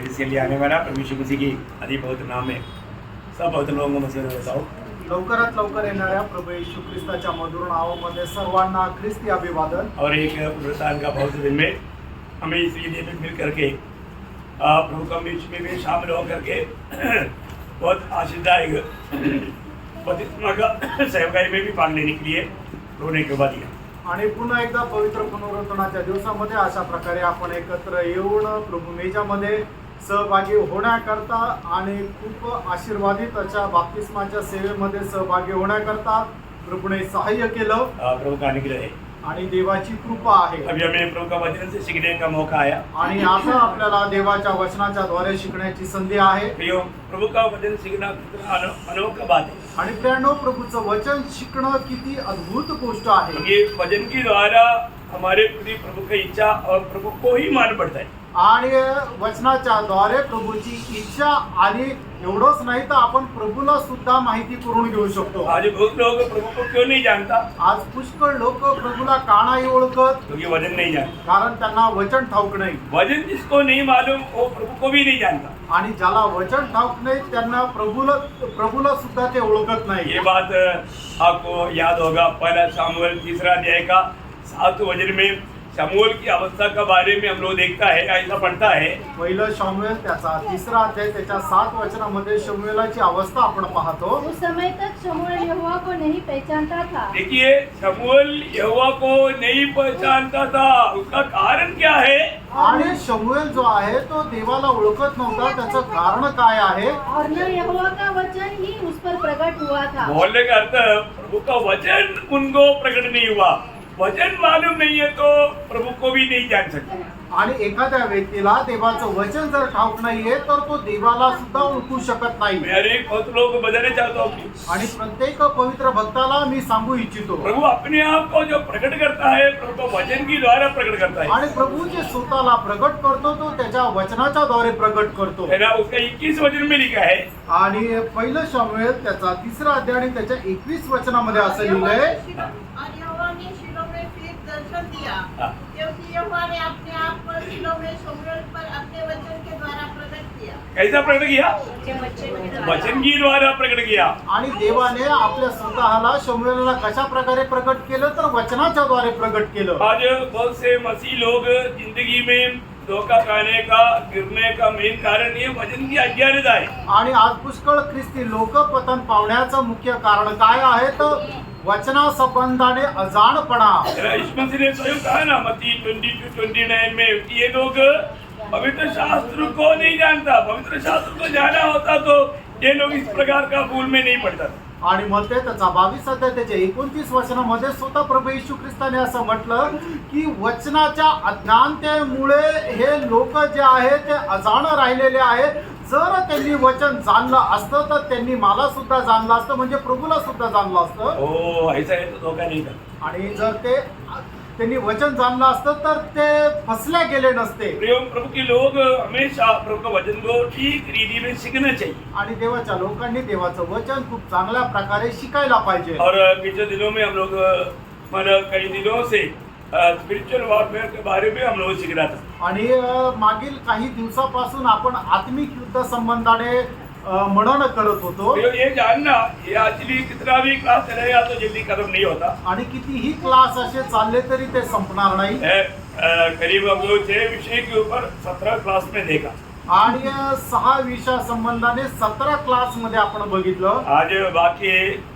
मेरे से लिए आने वाला प्रभु यीशु मसीह की अति पवित्र नाम में सब पवित्र लोगों को मसीह देता हूँ। लवकरात लवकर येणाऱ्या प्रभू येशू ख्रिस्ताच्या मधुर नावामध्ये सर्वांना ख्रिस्ती अभिवादन। और एक पुनरुत्थान का पवित्र दिन में हमें इस लिए में मिल करके प्रभु का बीच में भी शामिल होकर के बहुत आशीर्वादायक बपतिस्मा का सेवकाई में भी भाग लेने के लिए प्रभु ने कृपा दिया। आणि पुन्हा एकदा पवित्र पुनरुत्थानाच्या दिवसामध्ये अशा प्रकारे आपण एकत्र येऊन प्रभू मेजामध्ये सहभागी होण्याकरता आणि खूप आशीर्वादित अशा बाप्तिस्माच्या सेवेमध्ये सहभागी होण्याकरता प्रभूने सहाय्य केलं। प्रभु का अनुग्रह है आणि देवाची कृपा आहे। अभी हमें प्रभु का वचन से सीखने का मौका आया आणि आता आपल्याला देवाच्या वचनाच्या द्वारे शिकण्याची संधी आहे। प्रभु का वचन सीखना कितना अनोखा बात है। आणि प्रियांनो, प्रभूचं वचन शिकणं किती अद्भुत गोष्ट आहे। ये वचन के द्वारा हमारे प्रति प्रभु की इच्छा और प्रभु को ही मान पड़ता है। आणि वचनाच्या द्वारे प्रभूची इच्छा आणि एवढंच नाही तर आपण प्रभूला सुद्धा माहिती करून घेऊ शकतो। आज बहुत लोग प्रभु को क्यों नहीं जानता? आज पुष्कळ लोक प्रभूला का नाही ओळखत? क्योंकि वचन नहीं जानता। कारण त्यांना वचन ठाऊक नाही। वचन जिसको नहीं मालूम वो प्रभु को भी नहीं जानता। आणि ज्याला वचन ठाऊक नाही त्यांना प्रभूला सुद्धा ते ओळखत नाही। ये बात आपको याद होगा, पहला शमूएल 3 अध्याय का 7 वचन में शमूएल की अवस्था के बारे में हम लोग देखता है, ऐसा पढ़ता है। पहिलं शमूएल त्याचा 3 अध्याय त्याच्या 7 वचनामध्ये शमूएलाची अवस्था आपण पाहतो। उस समय तक शमूएल यहोवा को नहीं पहचानता था। देखिए, शमूएल यहोवा को नहीं पहचानता था। उसका कारण क्या है? आणि शमूएल जो आहे तो देवाला ओळखत नव्हता। त्याचं कारण काय आहे? और न यहोवा का वचन ही उस पर प्रकट हुआ था। बोलने का अर्थ प्रभु का वचन उनको प्रकट नहीं हुआ। वचन मालूम नहीं है तो प्रभु को भी नहीं जान सकते। आणि एखाद्या व्यक्तीला देवाचं वचन जर ठाऊक नाहीये तर तो देवाला सुद्धा ओळखू शकत नाही। मैं अनेक बहुत लोगों को बताना चाहता हूँ आणि प्रत्येक पवित्र भक्ताला मी सांगू इच्छितो, प्रभु अपने आप को जो प्रकट करता है प्रभु को वचन के द्वारा प्रकट करता है। आणि प्रभू जे स्वतःला प्रकट करतो तो त्याच्या वचनाच्या द्वारे प्रकट करतो। है ना? उसका 21 वचन में लिखा है। आणि पहिलं शमूएल त्याचा 3 अध्याय आणि त्याच्या 21 वचनामध्ये असं लिहिलंय, दर्शन दिया क्योंकि यहोवा ने अपने आप को शीलो में शमूएल पर अपने वचन के द्वारा प्रकट किया। कैसा प्रकट किया? वचन के द्वारा प्रकट किया। आणि देवाने आपल्या स्वतःला शमूएलला कशा प्रकारे प्रकट केलं तर वचनाच्या द्वारे प्रकट केलं। आज बहुत से मसीह लोग जिंदगी में धोखा खाने का, गिरने का मेन कारण ये वचन की अज्ञानता है। आणि आज पुष्कळ ख्रिस्ती लोक पतन पावण्याचं मुख्य कारण काय आहे तर वचना संबंधाने अजाणपणा। यीशु मसीह ने स्वयं कहा ना मत्ती 22:29 में कि ये लोग पवित्र शास्त्र को नहीं जानता। पवित्र शास्त्र को जाना होता तो ये लोग इस प्रकार का भूल में नहीं पड़ता। आणि मत्ते त्याचा 22 अध्याय त्याच्या 29 वचनामध्ये स्वतः प्रभू येशू ख्रिस्ताने असं म्हटलं की वचनाच्या अज्ञानतेमुळे हे लोक जे आहे ते अजाण राहिलेले आहे। जर त्यांनी वचन जाणलं असतं तर त्यांनी मला सुद्धा जाणलं असतं, म्हणजे प्रभूला सुद्धा जाणलं असतं। ओ ऐसा है तो धोखा नहीं था। आणि जर त्यांनी वचन जाणलं असतं तर ते फसले गेले नसते। प्रिय प्रभु के लोग हमेशा प्रभु का वचन को ठीक रीति में सीखना चाहिए। आणि देवाच्या लोकांनी देवाचं वचन खूप चांगल्या प्रकारे शिकायला पाहिजे। और पिछले दिनों में हम लोग मतलब कई दिनों से स्पिरिचुअल वॉरफेयर के बारे में हम लोग सीख रहा था। आणि मागील काही दिवसापासून आपण आत्मिक युद्ध संबंधाने मनन करत होतो। ये जानना ये एक्चुअली कितना भी क्लास चलेगा तो जल्दी खत्म नहीं होता। आणि कितीही क्लास असे चालले तरी ते संपणार नाही। करीब हम लोग 6 विषय के ऊपर 17 क्लास में देखा। आणि 6 विषय संबंधाने 17 क्लास मध्ये आपण बघितलं। आज बाकी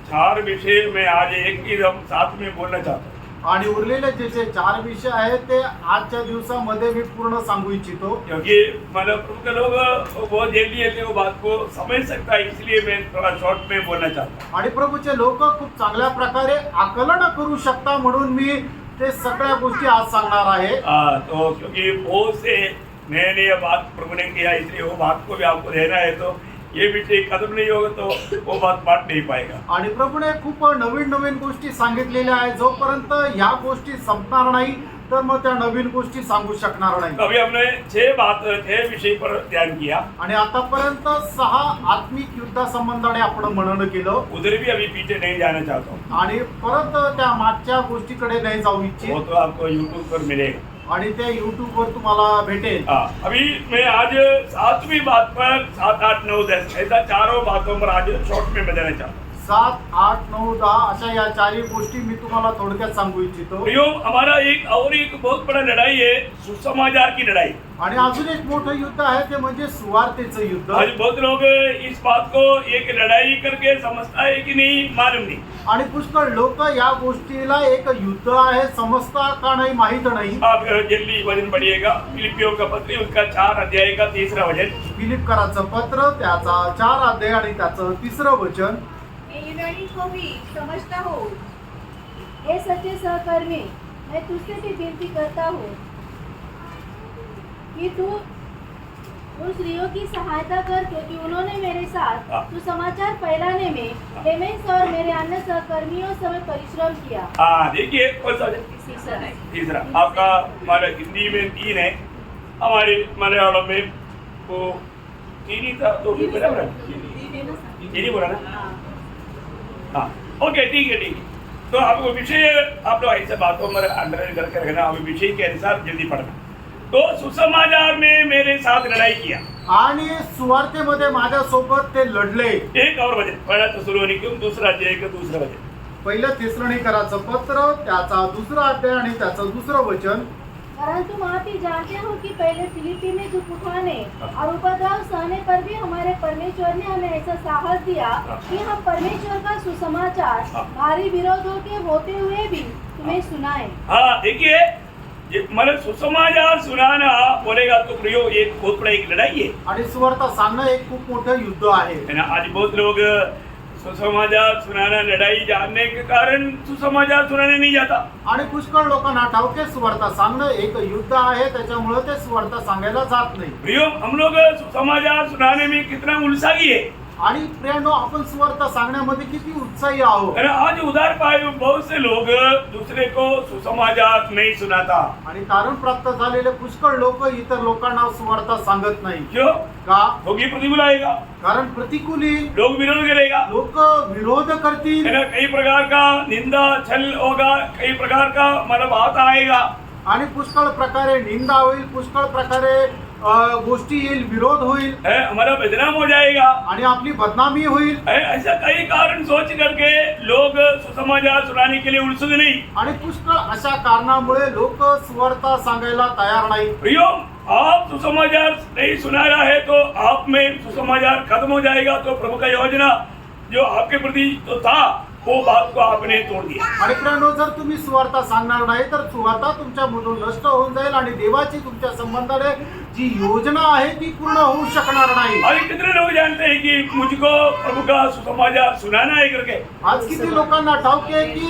4 विषय में आज एक ही हम साथ में बोलना चाहता हूँ। आणि उरलेले जे 4 विषय आहेत ते आजच्या दिवसामध्ये मी पूर्ण सांगू इच्छितो। क्योंकि मतलब प्रभु के लोग बहुत जल्दी जल्दी वो बात को समझ सकता है, इसलिए मैं थोड़ा शॉर्ट में बोलना चाहता हूँ। आणि प्रभूचे लोक खूप चांगल्या प्रकारे आकलन करू शकता म्हणून मी ते सगळ्या गोष्टी आज सांगणार आहे। तो क्योंकि बहुत से नए नए बात प्रभु ने किया, इसलिए वो बात को भी आपको देना है। तो ये विषय खत्म नहीं होगा तो वो बात बांट नहीं पाएगा। आणि प्रभूने खूप नवीन नवीन गोष्टी सांगितलेल्या आहेत। जोपर्यंत ह्या गोष्टी संपणार नाही तर मग त्या नवीन गोष्टी सांगू शकणार नाही। अभी हमने 6 विषय पर ध्यान किया आणि आतापर्यंत 6 आत्मिक युद्धा संबंधाने आपण मनन केलं। उधर भी अभी पीछे नहीं जाना चाहता हूँ। आणि परत त्या मागच्या गोष्टीकडे नाही जाऊ इच्छित। वो तो आपको YouTube पर मिलेगा। आणि ते YouTube वर तुम्हाला भेटेल. अभी मैं आज 7वीं बात पर 7, 8, 9, 10 ऐसा चारों बातों पर आज शॉर्ट में बताना चाहता हूँ. 7, 8, 9, 10 अशा या चारही गोष्टी मी तुम्हाला थोडक्यात सांगू इच्छितो. प्रियो, हमारा एक बहुत बड़ा लड़ाई है सुसमाचार की लड़ाई. आणि अजून एक मोठं युद्ध आहे ते म्हणजे सुवार्तेचं युद्ध. आज बहुत लोग इस बात को एक लड़ाई करके समझता है कि नहीं मालूम नहीं. आणि पुष्कळ लोक या गोष्टीला एक युद्ध आहे समजता का नाही माहित नाही. आप जल्दी वचन पढ़िएगा. फिलिपियों का पत्र उसका 4 अध्याय का 3रा वचन. फिलिपकराचं पत्र त्याचा 4 अध्याय आणि त्याचं 3रं वचन. मैं यूनानी को भी समझता हूँ. हे सच्चे सहकर्मी, मैं तुझसे भी विनती करता हूँ कि तू उन स्त्रियों की सहायता कर क्योंकि उन्होंने मेरे साथ सुसमाचार फैलाने में क्लेमेंस और मेरे अन्य सहकर्मियों समय परिश्रम किया. देखिए कौन सा वचन? तीसरा. आपका हमारा हिंदी में 3 है, हमारे मलयालम में वो 3 ही था. तो भी बराबर है. 3 ही बोला ना. हाँ, ओके, ठीक है. तो आपको विषय आप लोग ऐसे बातों में अंडरलाइन करके रखना. हमें विषय के अनुसार जल्दी पढ़ना. तो सुसमाचार में मेरे साथ लड़ाई किया आणि सुवार्तेमध्ये माझ्यासोबत ते लढले. एक और वचन. पहिला तेसलोनिकम 2रा अध्याय का 2रा वचन. पहिलं थिस्सलुनीकराचं पत्र त्याचा 2रा अध्याय आणि त्याचं 2रं वचन. परंतु आप ही जानते हो कि पहले फिलिपी में दुख उठाने और उपद्रव सहने पर भी हमारे परमेश्वर ने हमें ऐसा साहस दिया कि हम परमेश्वर का सुसमाचार भारी विरोधों के होते हुए भी तुम्हें सुनाएं. हाँ, देखिए मतलब सुसमाचार सुनाना बोलेगा तो प्रियो एक बहुत बड़ा एक लड़ाई है. आणि सुवार्ता सांगणं एक खूप मोठं युद्ध आहे. है ना. आज बहुत लोग सुसमाचार सुनाना लड़ाई जानने के कारण सुसमाचार सुनाने नहीं जाता. आणि पुष्कळ लोकांना ठाऊक आहे सुवार्ता सांगणं एक युद्ध आहे त्याच्यामुळे ते सुवार्ता सांगायला जात नाही. प्रियो, हम लोग सुसमाचार सुनाने में कितना उल्साही है. आणि प्रियांनो आपण सुवार्ता सांगण्यामध्ये किती उत्साही आहोत. है ना. आज उधार पाए बहुत से लोग दूसरे को सुसमाचार नहीं सुनाता. आणि तारण प्राप्त झालेले पुष्कळ लोक इतर लोकांना सुवार्ता सांगत नाही. क्यों? का? होगी प्रतिकूल आएगा. कारण प्रतिकूल येईल. लोग विरोध करेगा. लोक विरोध करतील. है ना. कई प्रकार का निंदा छल होगा. कई प्रकार का मतलब बात आएगा. आणि पुष्कळ प्रकारे निंदा होईल. पुष्कळ प्रकारे गोष्टी येईल. विरोध होईल. हमारा बदनाम हो जाएगा. आणि आपली बदनामी होईल. ऐसा कई कारण सोच करके लोग सुसमाचार सुनाने के लिए उत्सुक नहीं. आणि पुष्कळ अशा कारणामुळे लोक सुवार्ता सांगायला तयार नाही. प्रियो, आप सुसमाचार नहीं सुना रहा है तो आप में सुसमाचार खत्म हो जाएगा. तो प्रभु का योजना जो आपके प्रति तो था वो बात को आपने तोड़ दिया. आणि प्रियांनो, जर तुम्ही सुवार्ता सांगणार नाही तर सुवार्ता तुमच्यामधून नष्ट होऊन जाईल आणि देवाची तुमच्या संबंधाने जी योजना आहे ती पूर्ण होऊ शकणार नाही. आज कितने लोग जानते हैं कि मुझको प्रभु का सुसमाचार सुनाना है करके. आज किती लोकांना ठाऊक आहे की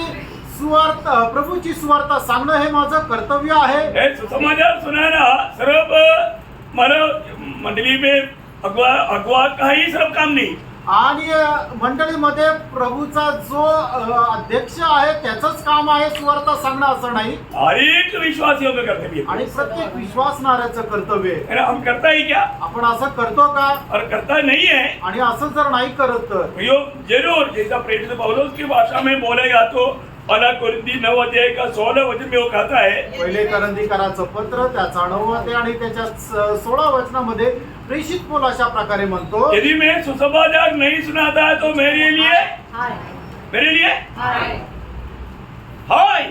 सुवार्ता प्रभूची सुवार्ता सांगणं हे माझं कर्तव्य आहे. सुसमाचार सुनाना सिर्फ मतलब मंडली में अगुआ का ही सिर्फ काम नहीं. आणि मंडळीमध्ये प्रभूचा जो अध्यक्ष आहे त्याचंच काम आहे सुवार्ता सांगणं असं नाही. हर एक विश्वासियों का कर्तव्य आणि प्रत्येक विश्वासणाऱ्याचं कर्तव्य आहे. हम करता ही क्या आपण असं करतो का? और करता नहीं है. आणि असं जर नाही करत तर प्रियो, जरूर जैसा प्रेरित पौलुस की भाषा में बोलेगा तो पहला कोरिन्थी 9 अध्याय का 16 वचन में वो कहता है. पहिले करंदीकराचं पत्र त्याचा 9 अध्याय आणि त्याच्या 16 वचनामध्ये प्रेषित पौल अशा प्रकारे म्हणतो, यदि मैं सुसमाचार नहीं सुनाता है तो मेरे लिए हाय.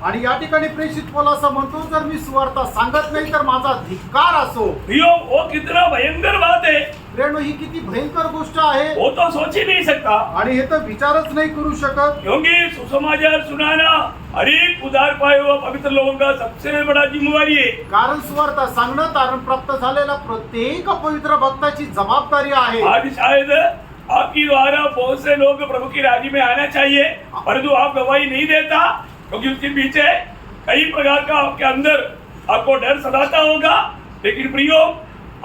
आणि या ठिकाणी प्रेषित पौल असं म्हणतो, जर मी सुवार्ता सांगत नाही तर माझा धिक्कार असो. प्रियो, वो कितना भयंकर बात है. प्रियांनो, ही किती भयंकर गोष्ट आहे. वो तो सोच ही नहीं सकता. आणि हे तर विचारच नाही करू शकत. क्योंकि सुसमाचार सुनाना हर एक उद्धार पाए हुए पवित्र लोगों का सबसे बड़ा जिम्मेवारी है. कारण सुवार्ता सांगणं तारण प्राप्त झालेला प्रत्येक पवित्र भक्ताची जबाबदारी आहे. आज शायद आपकी द्वारा बहुत से लोग प्रभु की राजी में आना चाहिए, परंतु आप गवाही नहीं देता क्योंकि उसके पीछे कई प्रकार का आपके अंदर आपको डर सताता होगा. लेकिन प्रियो,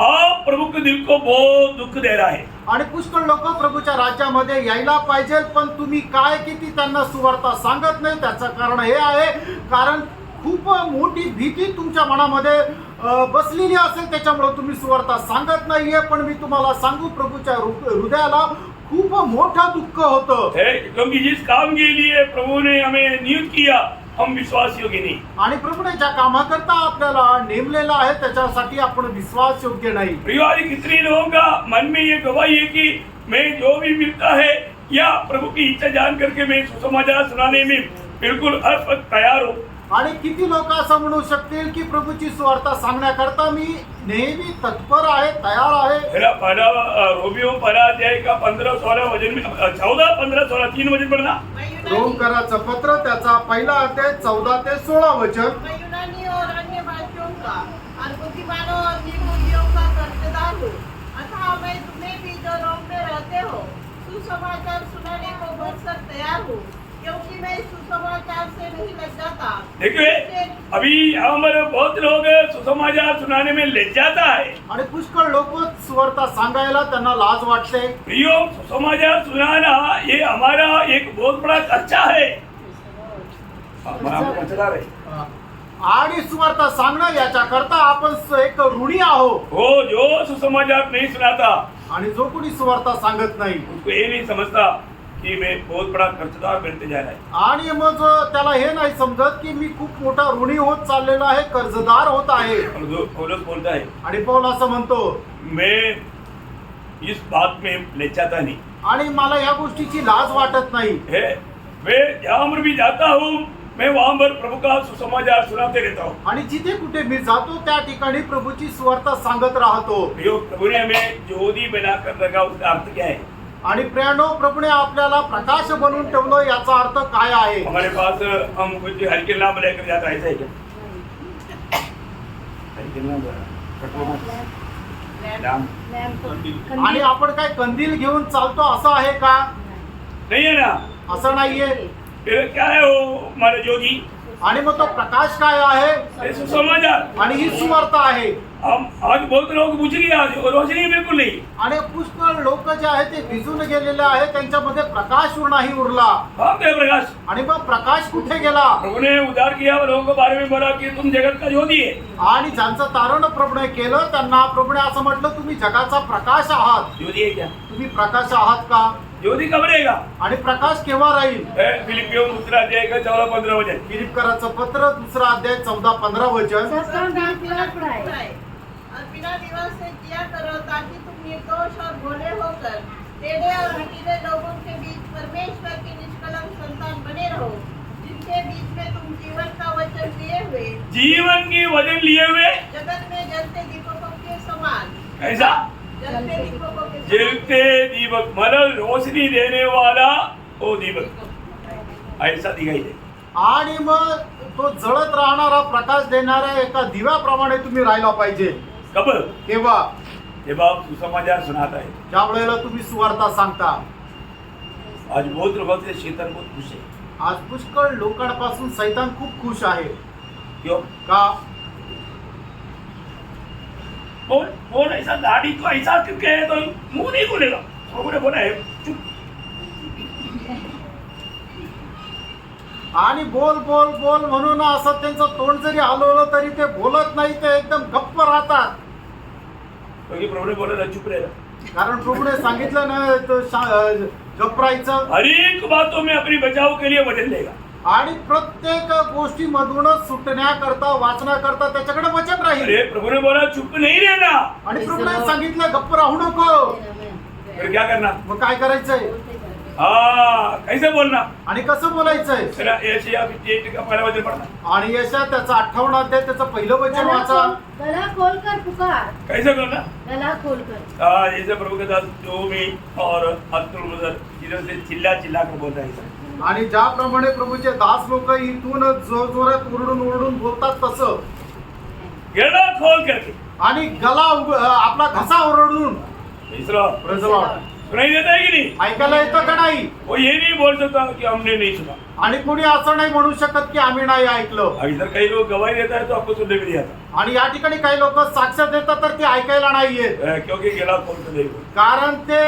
आप प्रभु के दिल को बहुत दुख दे रहा है. आणि पुष्कळ लोक प्रभूच्या राज्यामध्ये यायला पाहिजे, पण तुम्ही काय किती त्यांना सुवार्ता सांगत नाही. त्याचं कारण हे आहे, कारण खूप मोठी भीती तुमच्या मनामध्ये बसलेली असेल, त्याच्यामुळे तुम्ही सुवार्ता सांगत नाहीये. पण मी तुम्हाला सांगू, प्रभूच्या हृदयाला खूप मोठा दुःख होतं. क्योंकि जिस काम के लिए प्रभु ने हमें नियुक्त किया हम विश्वास योग्य नहीं। आणि प्रभूने ज्या कामाकरता आपल्याला नेमलेलं आहे त्याच्यासाठी आपण विश्वास योग्य नाही. प्रियो, आज कितने लोगों का मन में ये गवाही है कि मैं जो भी मिलता है या प्रभु की इच्छा जान करके मैं सुसमाचार सुनाने में बिल्कुल हर वक्त तैयार हूँ। आणि किती लोक असं म्हणू शकतील की प्रभूची सुवार्ता सांगण्याकरता मी नेहमी तत्पर आहे, तयार आहे. मेरा पहला रोमियो पहला अध्याय का 15-16 वचन में 14-15-16 3 वचन पढ़ना। मैं रोम यूनानी कराचं पत्र त्याचा पहिला अध्याय 14 ते 16 वचन. मैं यूनानी और अन्य भाषियों का और बुद्धिमानों और निर्बुद्धियों का कर्जदार हूँ। अतः मैं तुम्हें भी जो रोम में रहते हो सुसमाचार सुनाने को भरसक तैयार हूँ, क्योंकि मैं सुसमाचार से नहीं लज्जाता। देखिए, अभी यहाँ पर बहुत लोग सुसमाचार सुनाने में लज्जाता है। आणि पुष्कळ लोक सुवार्ता सांगायला त्यांना लाज वाटते. प्रियो, सुसमाचार सुनाना ये हमारा एक बहुत बड़ा खर्चा है। हमारा खर्चदार है। आणि सुवार्ता सांगणं याच्याकरता आपण एक ऋणी आहोत. वो जो सुसमाचार नहीं सुनाता आणि जो कोणी सुवार्ता सांगत नाही उसको ये नहीं समझता कि मैं बहुत बड़ा खर्चदार बनते जा रहा है। आणि मग त्याला हे नाही समजत की मी खूप मोठा ऋणी होत चाललेलो आहे, कर्जदार होत आहे. और जो पौलुस बोलता है, आणि पौल असं म्हणतो, मैं इस बात में लज्जाता नहीं आणि मला या गोष्टीची लाज वाटत नाही. है। मैं जहाँ पर भी जाता हूँ मैं वहाँ पर प्रभु का सुसमाचार सुनाते रहता हूँ। आणि जिथे कुठे मी जातो त्या ठिकाणी प्रभूची सुवार्ता सांगत राहतो. प्रियो, प्रभु ने हमें ज्योति बनाकर रखा, उसका अर्थ क्या है? आणि प्रियानो, प्रभूने आपल्याला प्रकाश बनवून ठेवलं, याचा अर्थ काय आहे? हमारे पास हम कुछ हल्के नाम लेकर जाता है, ऐसा है क्या? हल्के नाम नाम आणि आपण काय कंदील घेऊन चालतो असं आहे का? नहीं है ना? असं नाहीये. फिर क्या है वो हमारे ज्योति? आणि मग तो प्रकाश काय आहे? ये सुसमाचार। आणि ही सुवार्ता आहे. हम आज बहुत लोग बुझ गए, आज रोशनी बिल्कुल नहीं। आणि पुष्कळ लोक जे आहेत ते भिजून गेलेले आहेत, त्यांच्यामध्ये प्रकाश नाही उरला. कहाँ गए प्रकाश? आणि मग प्रकाश कुठे गेला? प्रभु ने उद्धार किया, लोगों के बारे में बोला कि तुम जगत का ज्योति है। आणि ज्यांचं तारण प्रभूने केलं त्यांना प्रभूने असं म्हटलं, तुम्ही जगाचा प्रकाश आहात. ज्योति है क्या? तुम्ही प्रकाश आहात का? ज्योति कब रहेगा? आणि प्रकाश केव्हा राहील? फिलिपियों दूसरा अध्याय का 14-15 वचन। फिलिपकराचं पत्र 2 अध्याय 14-15 वचन. सब काम बिना पढ़ाए और बिना विवाद से किया करो, ताकि तुम निर्दोष और भोले होकर टेढ़े और हठीले लोगों के बीच परमेश्वर की निष्कलंक संतान बने रहो, जिनके बीच में तुम जीवन का वचन लिए हुए जीवन की वचन लिए हुए जगत में जलते दीपकों के समान। ऐसा जलते दीपकों के समान। जलते दीपक, मतलब रोशनी देने वाला वो दीपक ऐसा दिखाई दे। आणि मग तो जळत राहणारा प्रकाश देणाऱ्या एका दिव्याप्रमाणे तुम्ही राहिला पाहिजे. कब? केव्हा? जब आप सुसमाचार सुनाता है। ज्या वेळेला तुम्ही सुवार्ता सांगता. आज बहुत लोगों से शैतान बहुत खुश है। आज पुष्कळ लोकांपासून सैतान खूप खुश आहे. क्यों? का? बोल ऐसा दाढ़ी को ऐसा क्योंकि है तो मुंह नहीं खुलेगा। प्रभु ने बोला है चुप। आणि बोल बोल बोल म्हणून असं त्यांचं तोंड जरी हलवलं तरी ते बोलत नाही, ते एकदम गप्प राहतात. क्योंकि प्रभु ने बोला था चुप रहेगा। कारण प्रभूने सांगितलं ना तो गप्प राहायचं. हर एक बातों में अपनी बचाव के लिए वचन देगा। आणि प्रत्येक गोष्टीमधूनच सुटण्याकरता, वाचण्याकरता त्याच्याकडे वचन राहील. अरे प्रभु ने बोला चुप नहीं रहना। आणि प्रभूने सांगितलं गप्प राहू नको. फिर क्या करना? मग काय करायचंय? हाँ, कैसे बोलना? आणि कसं बोलायचंय? चला यशायाह 58 का पहला वचन पढ़ना। आणि यशा त्याचा 58 अध्याय त्याचं पहिलं वचन वाचा. गला खोलकर पुकार, कैसे बोलना? गला खोलकर. जैसे प्रभु के दास जो में और अब्दुल मुदर जिधर से चिल्ला चिल्ला कर बोलता है। आणि ज्याप्रमाणे प्रभूचे दास लोक इथून जोरजोरात ओरडून ओरडून बोलतात तसं. गला खोल करके आणि गला आपला घसा ओरडून. तीसरा Praise the Lord. सुनाई देता है कि नहीं? ऐकायला येतं का नाही? वो ये नहीं बोल सकता कि हमने नहीं सुना। आणि कोणी असं नाही म्हणू शकत की आम्ही नाही ऐकलं. अब इधर कई लोग गवाही देता है तो आपको सुनने भी नहीं आता। आणि या ठिकाणी काही लोक साक्ष देतात तर ते ऐकायला नाहीये. क्योंकि गला खोल कर नहीं बोलते। कारण ते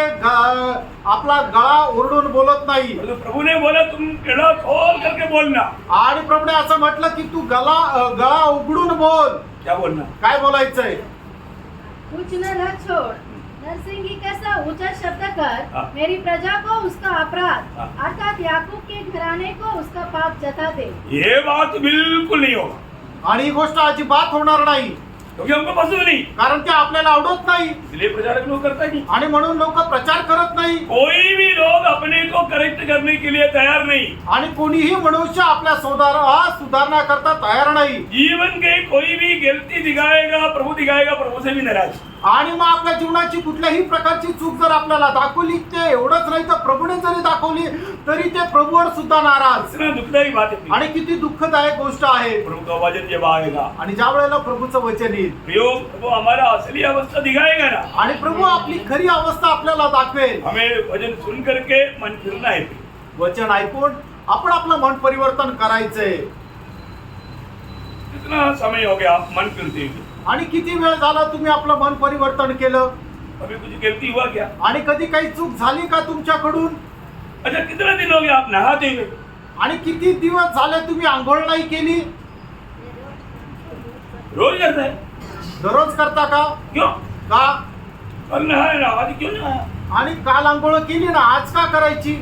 आपला गळा ओरडून बोलत नाही. तो प्रभु ने बोला तुम गला खोल करके बोलना। आणि प्रभूने असं म्हटलं की तू गळा उघडून बोल. क्या बोलना? काय बोलायचंय? कुछ न छोड़, नरसिंगी कैसा ऊंचा शब्द कर हाँ। मेरी प्रजा को उसका अपराध हाँ। अर्थात याकूब के घराने को उसका पाप जता दे। ये बात बिल्कुल नहीं होगा, आणि ही गोष्ट अजिबात होणार नाही, क्योंकि हमको पसंद नहीं, कारण ते आपल्याला आवडत नाही इसलिए प्रचारक लोग करता ही नहीं। आणि म्हणून लोक प्रचार करत नाही कोई भी लोग अपने को करेक्ट करने के लिए तैयार नहीं। आणि कोणीही मनुष्य आपल्या सुधारणा करता तयार नाही। जीवन के कोई भी गलती दिखाएगा, प्रभु से भी नाराज। आणि मग आपल्या जीवनाची कुठल्याही प्रकारची चूक जर आपल्याला दाखवली, ते एवढंच नाही तर प्रभूने जरी दाखवली तरी ते प्रभूवर सुद्धा नाराज। इतना दुखदायी बात है। आणि किती दुःखदायक गोष्ट आहे। प्रभु का वचन जब आएगा, आणि ज्या वेळेला प्रभूचं वचन येईल, प्रभु हमारा असली अवस्था दिखाएगा ना, आणि प्रभू आपली खरी अवस्था आपल्याला दाखवेल। हमें वचन सुन करके मन फिरना है। वचन ऐकून आपण आपलं मन परिवर्तन करायचंय। कितना समय हो गया मन फिरते हुए? आणि किती वेळ झाला तुम्ही आपलं मन परिवर्तन केलं? अभी कुछ गलती हुआ क्या? आणि कधी काही चूक झाली का तुमच्याकडून? अच्छा, कितना दिन हो गया आप नहाते हुए? आणि किती दिवस झाले तुम्ही आंघोळ नाही केली? रोज करता है। दररोज करता का? क्यों? का? कल नहाया ना, आज क्यों नहाया? आणि काल आंघोळ केली ना, आज का करायची?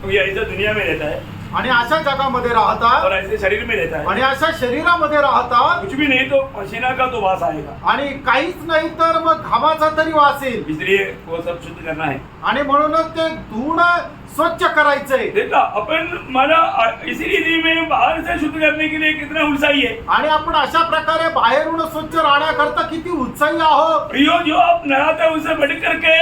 तो ये ऐसा दुनिया में रहता है आणि अशा जगामध्ये राहता और ऐसे शरीर में रहता है, आणि अशा शरीरामध्ये राहता कुछ भी नहीं तो पसीना का तो वास आएगा। आणि काहीच नाही तर मग घामाचा तरी वास येईल। इसलिए वो सब शुद्ध करना है। आणि म्हणूनच ते धुणं स्वच्छ करायचंय। देखा अपन मला इसी रीति में बाहर से शुद्ध करने के लिए कितना उत्साही है। आणि आपण अशा प्रकारे बाहेरून स्वच्छ राहण्याकरता किती उत्साही आहोत। प्रियो, जो आप नहाते हैं उससे बढ़ करके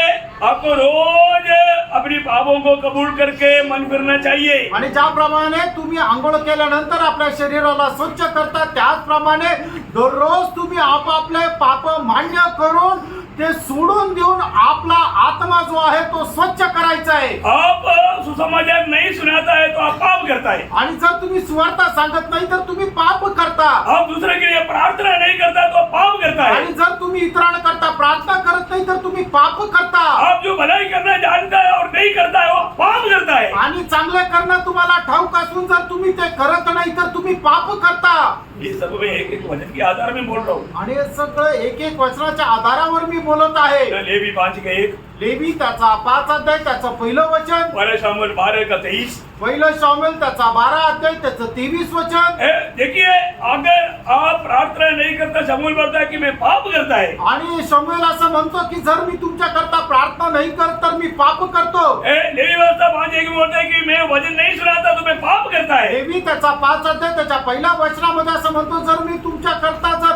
आपको रोज अपनी पापों को कबूल करके मन फिरना चाहिए। आणि ज्याप्रमाणे तुम्ही आंघोळ केल्यानंतर आपल्या शरीराला स्वच्छ करता, त्याचप्रमाणे दररोज तुम्ही आपापले पाप मान्य करून ते सोडून देऊन आपला आत्मा जो आहे तो स्वच्छ करायचा आहे। आप सुसमाचार नहीं सुनाता है तो आप पाप करता है। आणि जर तुम्ही सुवार्ता सांगत नाही तर तुम्ही पाप करता। आप दूसरे के लिए प्रार्थना नहीं करता तो पाप करता है। आणि जर तुम्ही इतरांकरता प्रार्थना करत नाही तर तुम्ही पाप करता। आप जो भलाई करना जानता है और नहीं करता है वो पाप करता है। आणि चांगले करणं तुम्हाला ठाऊक असून जर तुम्ही ते करत नाही तर तुम्ही पाप करता। ये सब मैं एक एक वचन के आधार में बोल रहा हूँ। आणि हे सगळं एक एक वचनाच्या आधारावर मी बोलत आहे। लेवी 5:1, लेवी त्याचा 5 अध्याय त्याचं पहिलं वचन, 1 शमूएल 12:23। पहिलं शामुएल त्याचा 12 अध्याय त्याचं 23 वचन। देखिए, अगर आप प्रार्थना नहीं करता, शमूएल बोलता है कि मैं पाप करता है। आणि शामुएल असं म्हणतो की जर मी तुमच्या करता प्रार्थना नाही करत तर मी पाप करतो। लेवी व्यवस्था 5:1 में बोलता है कि मैं वचन नहीं सुनाता तो मैं पाप करता है। लेवी त्याचा 5 अध्याय त्याच्या पहिल्या वचनामध्ये असं म्हणतो, जर मी तुमच्या करता जर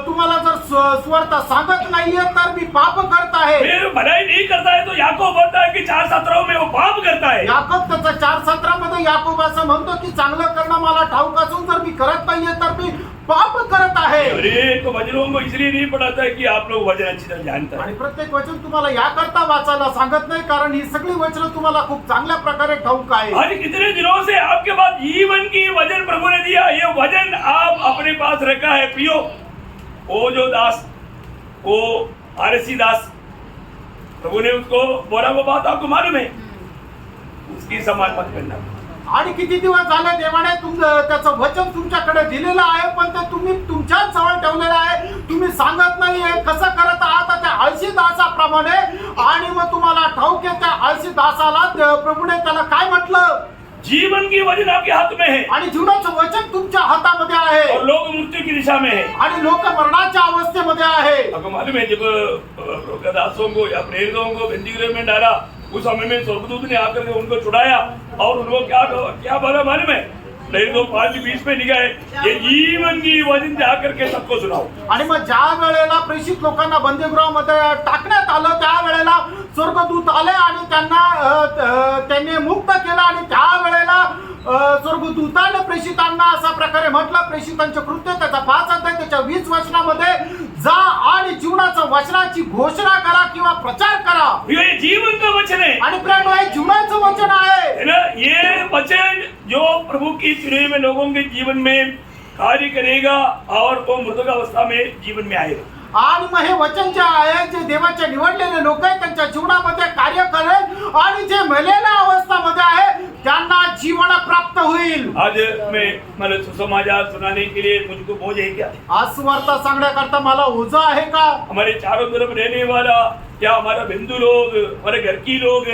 तुम्हाला जर सुवार्ता सांगत नाहीये तर मी पाप करत आहे। मैं भलाई नहीं करता है तो याकूब बोलता है कि 4:17 में वो पाप करता है। याकूब त्याचा 4:17 मध्ये याकूब असं म्हणतो की चांगलं करणं मला ठाऊक असून जर मी करत नाहीये तर मी पाप करत आहे। अरे, तो वचनों को इसलिए नहीं पढ़ाता है कि आप लोग वचन अच्छी तरह जानते हैं। आणि प्रत्येक वचन तुम्हाला याकरता वाचायला सांगत नाही, कारण ही सगळी वचनं तुम्हाला खूप चांगल्या प्रकारे ठाऊक आहे। आज कितने दिनों से आपके पास जीवन की वचन प्रभु ने दिया, ये वचन आप अपने पास रखा है। प्रियो, वो जो दास, वो आरसी दास, प्रभु ने उसको बोला, वो बात आपको मालूम है, उसकी समान मत करना। आणि किती दिवस झाले देवाने त्याचं वचन तुमच्याकडे दिलेलं आहे, पण ते तुम्ही तुमच्याच जवळ ठेवलेलं आहे, तुम्ही सांगत नाहीये। कसं करत आहात त्या आळशी दासाप्रमाणे। आणि मग तुम्हाला ठाऊक आहे त्या आळशी दासाला प्रभूने त्याला काय म्हटलं? जीवन की वचन आपके हाथ में है आणि जीवनाचं वचन तुमच्या हातामध्ये आहे और लोग मृत्यु की दिशा में है। आणि लोक मरणाच्या अवस्थेमध्ये आहे। आपको मालूम है, जब दासों को या प्रेरितों को बंदीगृह में डाला, उस समय में स्वर्गदूत ने आकर के उनको छुड़ाया और उनको क्या बोला मालूम है? प्रेरितों 5:20 में लिखा है, ये जीवन की वचन जाकर के सबको सुनाओ। आणि मग ज्या वेळेला प्रेषित लोकांना बंदीगृहामध्ये टाकण्यात आलं, त्या वेळेला स्वर्गदूत आले आणि त्यांनी मुक्त केलं। आणि त्या वेळेला स्वर्गदूताने प्रेषितांना अशा प्रकारे म्हटलं, प्रेषितांचे कृत्य त्याचा 5 अध्याय त्याच्या 20 वचनामध्ये, जा आणि जीवनाचं वचनाची घोषणा करा किंवा प्रचार करा। ये जीवन का वचन है। आणि प्रेरणा हे जीवनाचं वचन आहे ना, ये वचन जो प्रभु की चुने हुए लोगों के जीवन में कार्य करेगा और वो मृतक अवस्था में जीवन में आएगा। आणि मग हे वचन जे आहे जे देवाचे निवडलेले लोक आहेत त्यांच्या जीवनामध्ये कार्य करेल आणि जे मेलेल्या अवस्थामध्ये आहे त्यांना जीवन प्राप्त होईल. आज मैं सुसमाचार सुनाने के लिए मुझको बोझ है क्या? आज सुवार्ता सांगण्याकरता मला ओझं आहे का? हमारे चारों तरफ रहने वाला या हमारा बिंदु लोग, हमारे घर की लोग,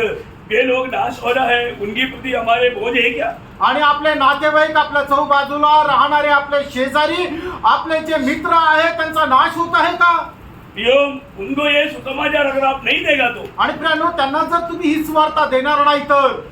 ये लोग नाश हो रहा है, उनकी प्रति हमारे बोझ है क्या? आणि आपले नातेवाईक, आपल्या चौबाजूला राहणारे आपले शेजारी, आपले जे मित्र आहेत त्यांचा नाश होत आहे का? उनको ये सुसमाचार अगर आप नहीं देगा तो आणि प्रियानो, त्यांना जर तुम्ही ही सुवार्ता देणार नाही तर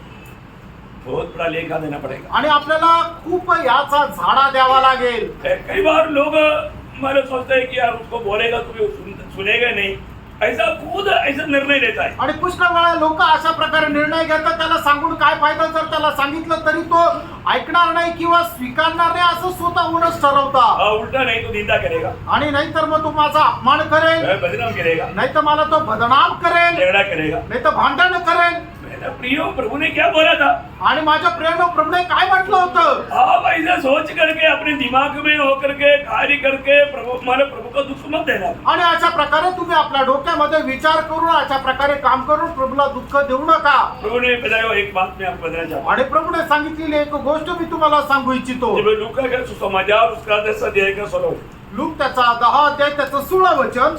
बहुत बड़ा लेखा देना पड़ेगा. आणि आपल्याला खूप याचा झाडा द्यावा लागेल. कई बार लोग हमारे सोचते हैं कि यार उसको बोलेगा तो सुनेगा नहीं, ऐसा खुद ऐसा निर्णय लेता है. आणि पुष्कळ वेळा लोक अशा प्रकारे निर्णय घेतात, त्याला सांगून काय फायदा, जर त्याला सांगितलं तरी तो ऐकणार नाही किंवा स्वीकारणार नाही असं स्वतःहूनच ठरवता. उल्टा नहीं तो निंदा करेगा, आणि नाहीतर मग तो माझा अपमान करेल, बदनाम करेगा, नाही तर मला तो बदनाम करेल, झगड़ा करेगा. नाही तर भांडण करेल. प्रियो, प्रभु ने क्या बोला था? आणि माझ्या प्रेम प्रभूने काय म्हटलं होतं? आप ऐसा सोच करके अपने दिमाग में होकर के कार्य करके हमारे प्रभु का दुख मत देना. आणि अशा प्रकारे तुम्ही आपल्या डोक्यामध्ये विचार करून अशा प्रकारे काम करून प्रभूला दुःख देऊ नका. प्रभु ने बताया एक बात मैं आपको बताना चाहता हूं. आणि प्रभूने सांगितलेली एक गोष्ट मी तुम्हाला सांगू इच्छितो. जब लूका का सुसमाचार उसका 10 अध्याय का 16 लूक त्याचा 10 अध्याय त्याचं 16 वचन.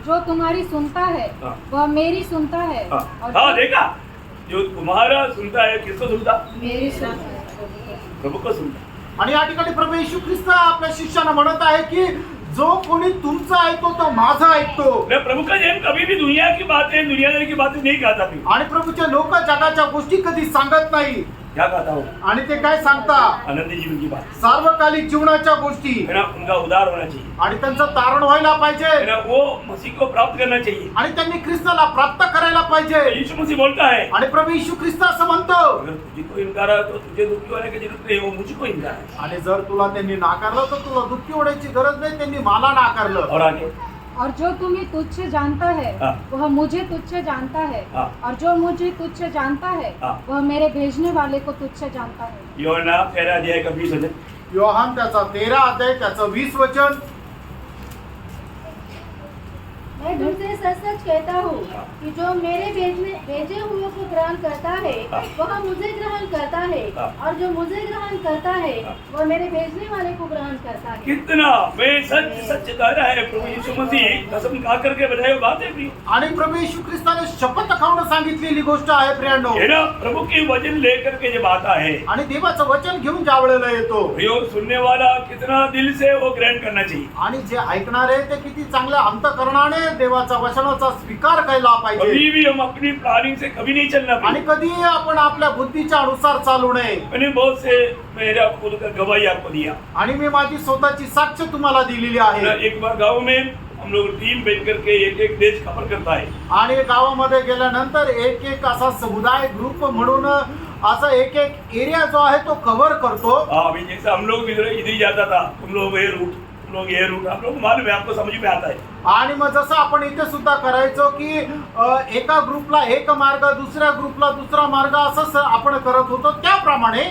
जो तुम्हारी सुनता है हाँ। वह मेरी सुनता है और हाँ, देखा, जो तुम्हारा सुनता है किसको सुनता? मेरी सुनता है. प्रभु को सुनता. आणि या ठिकाणी प्रभू येशू ख्रिस्त आपल्या शिष्यांना म्हणत आहे की जो कोणी तुमचं ऐकतो तो माझं ऐकतो. मैं प्रभु का जन्म कभी भी दुनिया की बातें, दुनियादारी की बातें नहीं कहता भी. आणि प्रभूचे लोक जगाच्या गोष्टी कधी सांगत नाही. क्या कहता हूँ? आणि ते काय सांगता? आनंदी जीवन की बात सार्वकालिक जीवनाच्या गोष्टी. है ना, उनका उद्धार होना चाहिए, आणि त्यांचं तारण व्हायला पाहिजे. है ना, वो मसीह को प्राप्त करना चाहिए. आणि त्यांनी ख्रिस्ताला प्राप्त करायला पाहिजे. यीशु मसीह बोलता है, आणि प्रभू येशू ख्रिस्त असं म्हणतो, अगर तुझको इनकार है तो तुझे दुखी होने की जरूरत नहीं, वो मुझको इनकार है. आणि जर तुला त्यांनी नाकारलं तर तुला दुःखी होण्याची गरज नाही, त्यांनी मला नाकारलं. और आगे और जो तुम्हें तुच्छ जानता है हाँ। वह मुझे तुच्छ जानता है हाँ। और जो मुझे तुच्छ जानता है हाँ। वह मेरे भेजने वाले को तुच्छ जानता है. योना 13 अध्याय का 20 वचन. योहान त्याचा 13 अध्याय त्याचं 20 वचन. मैं तुमसे सच सच कहता हूँ कि जो मेरे भेजे हुए को ग्रहण करता है वह मुझे ग्रहण करता है और जो मुझे ग्रहण करता है वह मेरे भेजने वाले को ग्रहण करता है. कितना मैं सच सच कह रहा है प्रभु यीशु मसीह कसम खा करके बताए बात है प्रिय. आणि प्रभू येशू ख्रिस्ताने शपथ खाऊन सांगितलेली गोष्ट आहे प्रियांनो. है ना, प्रभु के वचन लेकर के जब आता है, आणि देवाचं वचन घेऊन ज्या वेळेला येतो, प्रियो, सुनने वाला कितना दिल से वो ग्रहण करना चाहिए. आणि जे ऐकणारे ते किती चांगल्या अंतःकरणाने देवाचा वचनाचा स्वीकार केला पाहिजे. कभी भी हम अपनी प्लानिंग से कभी नहीं चलना आणि चाहिए. कधी आपण आपल्या बुद्धीच्या अनुसार चालू नये. मैंने बहुत से मेरा खुद का गवाही आपको दिया. आणि मी माझी स्वतःची साक्ष तुम्हाला दिलेली आहे. एक बार गांव में हम लोग टीम बन करके एक देश खबर करता है. आणि गावामध्ये गेल्यानंतर एक एक असा समुदाय ग्रुप म्हणून असा एक एक एरिया जो आहे तो कव्हर करतो. अभी जैसे हम लोग इधर ही जाता था, तुम लोग ये रूट, तुम लोग ये रूट, आप लोग मालूम है, आपको समझ में आता है. आणि मग जसं आपण इथे सुद्धा करायचो की एका ग्रुपला एक मार्ग, दुसऱ्या ग्रुपला दुसरा मार्ग, असं आपण करत होतो. त्याप्रमाणे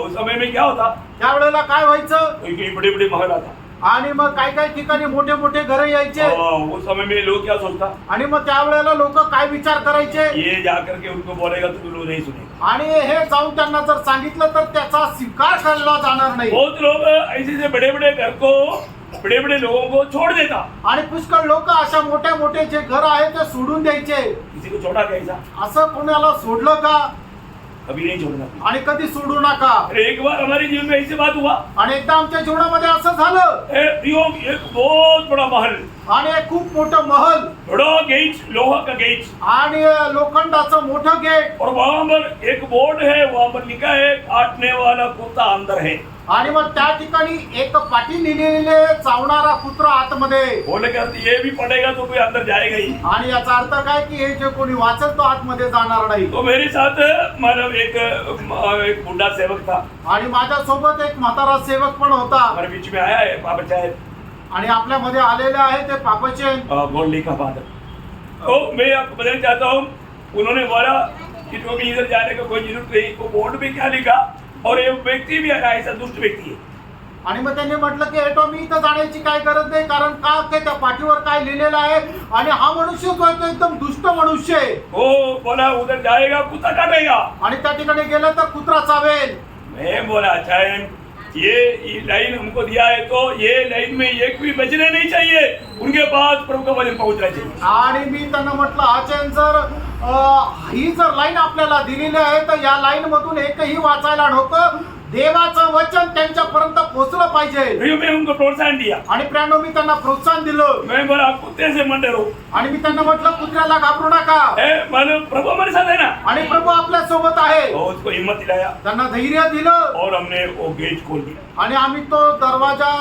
उस समय में क्या होता, त्यावेळेला काय व्हायचं, कोई बड़े बड़े महल आता. आणि मग काही काही ठिकाणी मोठे मोठे घर यायचे. उस समय में लोग क्या सोचता, आणि मग त्यावेळेला लोक काय विचार करायचे, ये जाकर के उनको बोलेगा तो लोग नहीं सुनेगा. आणि हे जाऊन त्यांना जर सांगितलं तर त्याचा स्वीकार केला जाणार नाही. बहुत लोग ऐसे से बड़े बड़े घर को, बड़े बड़े लोगों को छोड़ देता. आणि पुष्कळ लोक अशा मोठे मोठे जे घर आहे ते सोडून द्यायचे. किसी को छोड़ा कैसा, असं कोणाला सोडलं का, कभी नहीं छोड़ना. आणि कधी सोडू नका. अरे एक बार हमारे जीवन में ऐसी बात हुआ, आणि एकदा आमच्या जीवनामध्ये असं झालं, एक बहुत बड़ा महल, आणि एक खूप मोठं महल, बड़ा गेट, लोहा का गेट, आणि लोखंडाचं मोठं गेट, और वहां पर एक बोर्ड है, वहां पर लिखा है काटने वाला कुत्ता अंदर है. आणि मग त्या ठिकाणी एक पाटी लिहिलेली, चावणारा कुत्रा आतमध्ये. बोले का ये भी पड़ेगा तो कोई अंदर जाएगा ही. आणि याचा अर्थ काय की हे जे कोणी वाचेल तो आतमध्ये जाणार नाही. तो मेरे साथ मतलब एक बुढ़ा सेवक था, आणि माझ्या सोबत एक म्हातारा सेवक पण होता. हमारे बीच में आया है पापा साहब, आणि आपल्यामध्ये आलेले आहे ते पापाचे गोल्डी का फादर. तो मैं आपको बताना चाहता हूँ, उन्होंने बोला कि तो भी इधर जाने का कोई जरूरत नहीं. वो बोर्ड पे क्या लिखा, और ये व्यक्ति भी है ऐसा दुष्ट व्यक्ति है. आणि मग त्यांनी म्हटलं की एटो मी इथं जाण्याची काय गरज नाही, कारण का की त्या पाठीवर काय लिहिलेलं आहे आणि हा मनुष्य जो आहे तो एकदम दुष्ट मनुष्य आहे. वो बोला उधर जाएगा कुत्ता काटेगा. आणि त्या ठिकाणी गेलं तर कुत्रा चावेल. मैं बोला अच्छा है, ये लाइन हमको दिया है तो ये लाइन में एक भी बचने नहीं चाहिए, उनके पास प्रभु का वचन पहुंचना चाहिए. आणि मी त्यांना म्हटलं आचरण जर ही जर लाईन आपल्याला दिलेली आहे तर या लाईन मधून एकही वाचायला नको, देवाचं वचन त्यांच्यापर्यंत पोहोचलं पाहिजे. भैया मैं उनको प्रोत्साहन दिया. आणि प्रियानो मी त्यांना प्रोत्साहन दिलं. मैं बोला कुत्ते से मत डरो. आणि मी त्यांना म्हटलं कुत्र्याला घाबरू नका, मानो प्रभु हमारे साथ है ना. आणि प्रभू आपल्या सोबत आहे. तो उसको हिम्मत दिलाया त्यांना धैर्य दिलं और हमने वो गेट खोल दिया. आणि आम्ही तो दरवाजा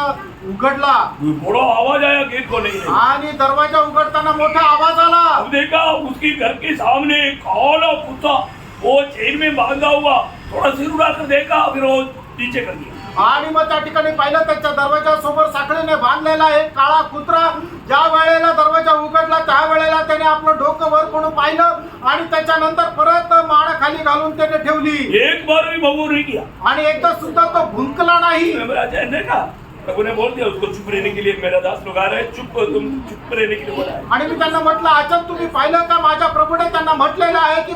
उघडला बड़ा आवाज आया गेट खोलने के लिए. आणि दरवाजा उघडताना मोठा आवाज आला. अब देखा उसकी घर के सामने एक काला कुत्ता वो चेन में बांधा हुआ, थोड़ा सिर उड़ाकर देखा फिर वो नीचे कर दिया. आणि मग त्या ठिकाणी पाहिलं त्याच्या दरवाजासमोर साखळीने बांधलेला एक काळा कुत्रा. ज्या वेळेला दरवाजा उघडला त्या वेळेला त्याने आपलं डोकं वर करून पाहिलं आणि त्याच्यानंतर परत मान खाली घालून त्याने ठेवली. एक बार भी भवो नहीं किया. आणि एकदा सुद्धा तो भुंकला नाही. देखा प्रभु ने बोल दिया उसको चुप रहने के लिए, मेरा दास लोग आ रहे हैं, तुम चुप रहने के लिए बोला है. आणि मी त्यांना म्हटलं आचरण तुम्ही पाहिलं का माझ्या प्रभूने त्यांना म्हटलेलं आहे की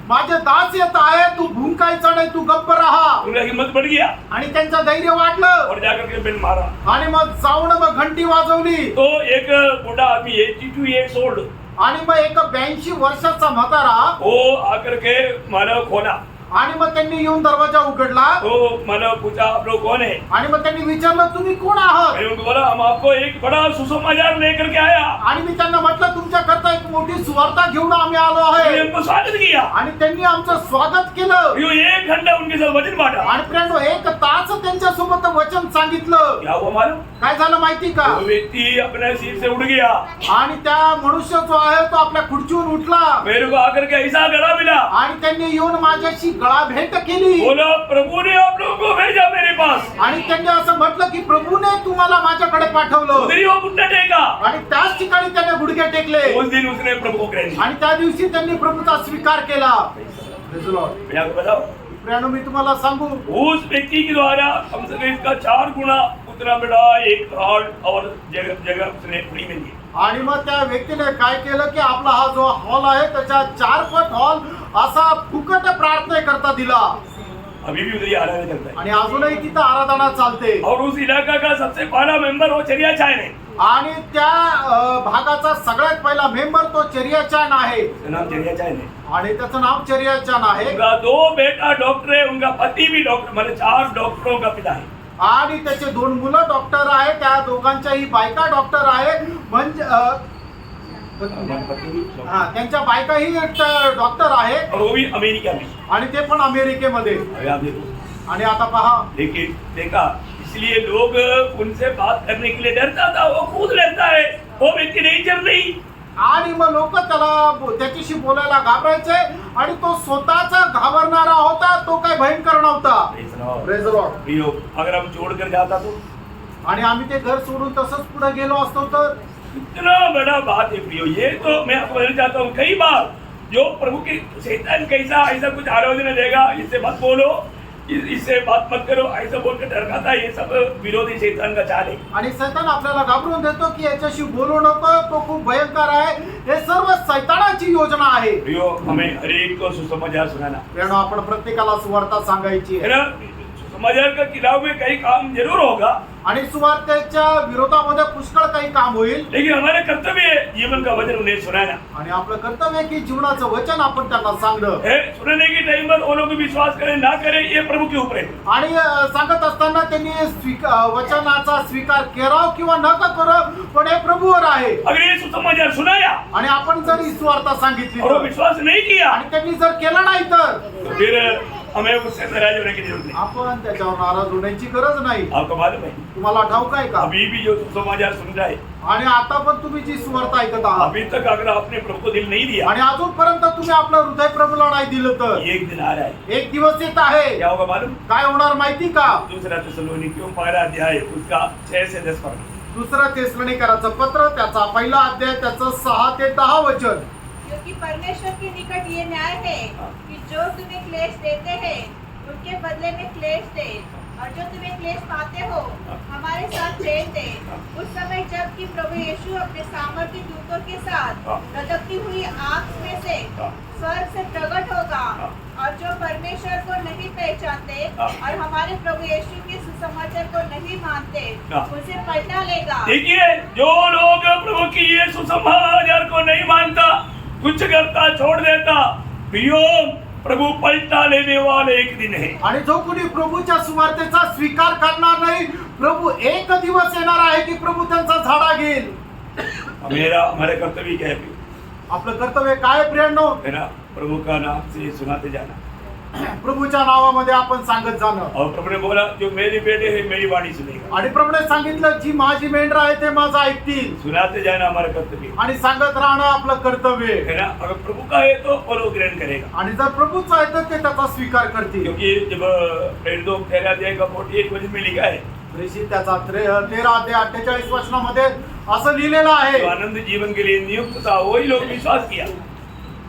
माझे दास येत आहे, तू भुंकायचं नाही, तू गप्प राहा. उनका हिम्मत बढ़ गया आणि त्यांचं धैर्य वाढलं और जाकर के बेल मारा. आणि मग जाऊन मग घंटी वाजवली. तो एक बूढ़ा आदमी 82 years old, आणि मग एक 82 वर्षाचा म्हातारा वो आकर के मानव खोला. आणि मग त्यांनी येऊन दरवाजा उघडला. तो मानव पूछा आप लोग कौन है. आणि मग त्यांनी विचारलं तुम्ही कोण आहात. मैंने उनको बोला हम आपको एक बड़ा सुसमाचार लेकर के आया. आणि मी त्यांना म्हटलं तुमच्याकरता एक मोठी सुवार्ता घेऊन आम्ही आलो आहे. हमको स्वागत किया. आणि त्यांनी आमचं स्वागत केलं. यो 1 घंटा उनके साथ वचन बांटा. आणि फ्रेंड 1 तास त्यांच्या सोबत वचन सांगितलं. क्या हुआ मालूम. काय झालं माहिती का. वो व्यक्ति अपने सीट से उड़ गया. आणि त्या मनुष्य जो आहे तो आपल्या खुर्चीवरून उठला. मेरे को आकर के ऐसा गला मिला. आणि त्यांनी येऊन माझ्याशी गळा भेट केली. बोला प्रभु ने आप लोगों को भेजा मेरे पास. आणि त्यांनी असं म्हटलं की प्रभूने तुम्हाला माझ्याकडे पाठवलं. उधर वो घुटना टेका. आणि त्याच ठिकाणी त्याने गुडघे टेकले. उस दिन उसने प्रभु को ग्रहण किया. आणि त्या दिवशी त्यांनी प्रभूचा स्वीकार केला. मैं आपको बताओ प्रियानो मी तुम्हाला सांगू उस व्यक्ति के द्वारा कम से कम इसका 4 गुना उतना बड़ा एक हॉल और जगह उसने फ्री में दी. आणि मग त्या व्यक्तीने काय केलं की आपला हा जो हॉल आहे त्याच्या 4 पट हॉल असा फुकट प्रार्थना करता दिला. अभी भी उधर ही आराधना करता है. आणि अजूनही तिथं आराधना चालते. और उस इलाका का सबसे पहला मेंबर वो चरिया चायन है. आणि त्या भागाचा सगळ्यात पहिला मेंबर तो चरियाचान आहे. उसका नाम चरिया चायन है. आणि त्याचं नाव चरियाचान आहे. उनका 2 बेटा डॉक्टर है, उनका पति भी डॉक्टर, मतलब 4 डॉक्टरों का पिता है. आणि त्याचे 2 मुलं डॉक्टर आहे. त्या दोघांच्याही बायका डॉक्टर आहे. म्हणजे त्यांच्या बायकाही डॉक्टर आहे. और वो भी अमेरिका में. आणि ते पण अमेरिकेमध्ये. अभी आप देखो. आणि आता पहा लेकिन देखा इसलिए लोग उनसे बात करने के लिए डरता था. वो खुद डरता है, वो व्यक्ति नहीं चल रही. आणि मग लोक त्याच्याशी बोलायला घाबरायचे. आणि तो स्वतःच घाबरणारा होता, तो काय भयंकर नव्हता. Praise the Lord. प्रियो, अगर हम छोड़कर जाता तो आणि आम्ही ते घर सोडून तसंच पुढे गेलो असतो तर इतना बड़ा बात है प्रियो. ये तो मैं आपको बताना चाहता हूँ कई बार जो प्रभु के शैतान कैसा ऐसा कुछ आलोचना देगा, इससे मत बोलो, इससे बात मत करो, ऐसा बोलकर डरकाता. ये सब विरोधी शैतान का चाल है. आणि सैतान आपल्याला घाबरून देतो की याच्याशी बोलू नको, तो खूप भयंकर आहे. हे सर्व सैतानाची योजना आहे. प्रियो, हमें हर एक को सुसमाचार सुनाना प्रियानो आपण प्रत्येकाला सुवार्ता सांगायची है आहे. ना. सुसमाचार का खिलाफ में कई काम जरूर होगा, आणि सुवार्तेच्या विरोधामध्ये पुष्कळ काही काम होईल. लेकिन हमारे कर्तव्य है जीवन का वचन उन्हें सुनाना. आणि आपलं कर्तव्य आहे की जीवनाचं वचन आपण त्यांना सांगणं. है सुनने के टाइम पर वो लोग विश्वास करें ना करें ये प्रभु के ऊपर है. आणि सांगत असताना त्यांनी वचनाचा स्वीकार करावं किंवा नका करो, पण हे प्रभूवर आहे. अगर ये सुसमाचार सुनाया आणि आपण जर ही सुवार्ता सांगितली और वो तर, विश्वास नहीं किया आणि त्यांनी जर केलं नाही तर तो फिर हमें उससे नाराज होने की जरूरत नहीं. आपण त्याच्यावर नाराज होण्याची गरज नाही. आपको मालूम है तुम्हाला ठाऊक आहे का. अभी भी जो सुसमाचार सुन रहा है, आणि आता पण तुम्ही जी सुवार्ता ऐकत आहात अभी तक अगर आपने प्रभु को दिल नहीं दिया, आणि अजूनपर्यंत तुम्ही आपलं हृदय प्रभूला नाही दिलं तर एक दिन आ रहा है. एक दिवस येत आहे. क्या होगा मालूम. काय होणार माहिती का. 2 थिस्सलुनीकियों 12 अध्याय उसका 6 से 10 पद. 2 थिस्सलुनीकराचं पत्र त्याचा पहिला अध्याय त्याचं 6 ते 10 वचन. क्योंकि परमेश्वर के निकट ये न्याय है कि जो तुम्हें क्लेश देते हैं उनके बदले में क्लेश दे, और जो तुम्हें क्लेश पाते हो हमारे साथ झेल दे। उस समय जब कि प्रभु यीशु अपने सामर्थ्य दूतों के साथ लटकती हुई आग में से स्वर्ग से प्रकट होगा, और जो परमेश्वर को नहीं पहचानते और हमारे प्रभु यीशु के सुसमाचार को नहीं मानते उसे पलटा लेगा। देखिए, जो लोग प्रभु की ये सुसमाचार को नहीं मानता, कुछ करता, छोड़ देता, प्रियो, प्रभु पलटा लेने वाले एक दिन है। आणि जो कोणी प्रभूच्या सुवार्तेचा स्वीकार करणार नाही, प्रभु एक दिवस येणार आहे की प्रभु त्यांचा झाडा घेईल। हमारे कर्तव्य क्या है? आपलं कर्तव्य काय प्रियांनो? है ना, प्रभु का नाम से सुनाते जाना, प्रभूच्या नावामध्ये आपण सांगत जाणं। और प्रभु ने बोला, जो मेरे बेटे है मेरी वाणी सुनेगा। आणि प्रभूने सांगितलं जी माझी मेंढरं आहे ते माझं ऐकतील। सुनाते जाना हमारा कर्तव्य आणि सांगत राहणं आपलं कर्तव्य है ना। अगर प्रभु का है तो वो लोग ग्रहण करेगा, आणि जर प्रभूचं आहे तर ते त्याचा स्वीकार करतील। क्योंकि जब प्रेरितों 13 अध्याय का 48 वचन में लिखा है, प्रेषित त्याचा 13 अध्याय 48 वचनामध्ये असं लिहिलेलं आहे, जो आनंद जीवन के लिए नियुक्त था वही लोग विश्वास किया।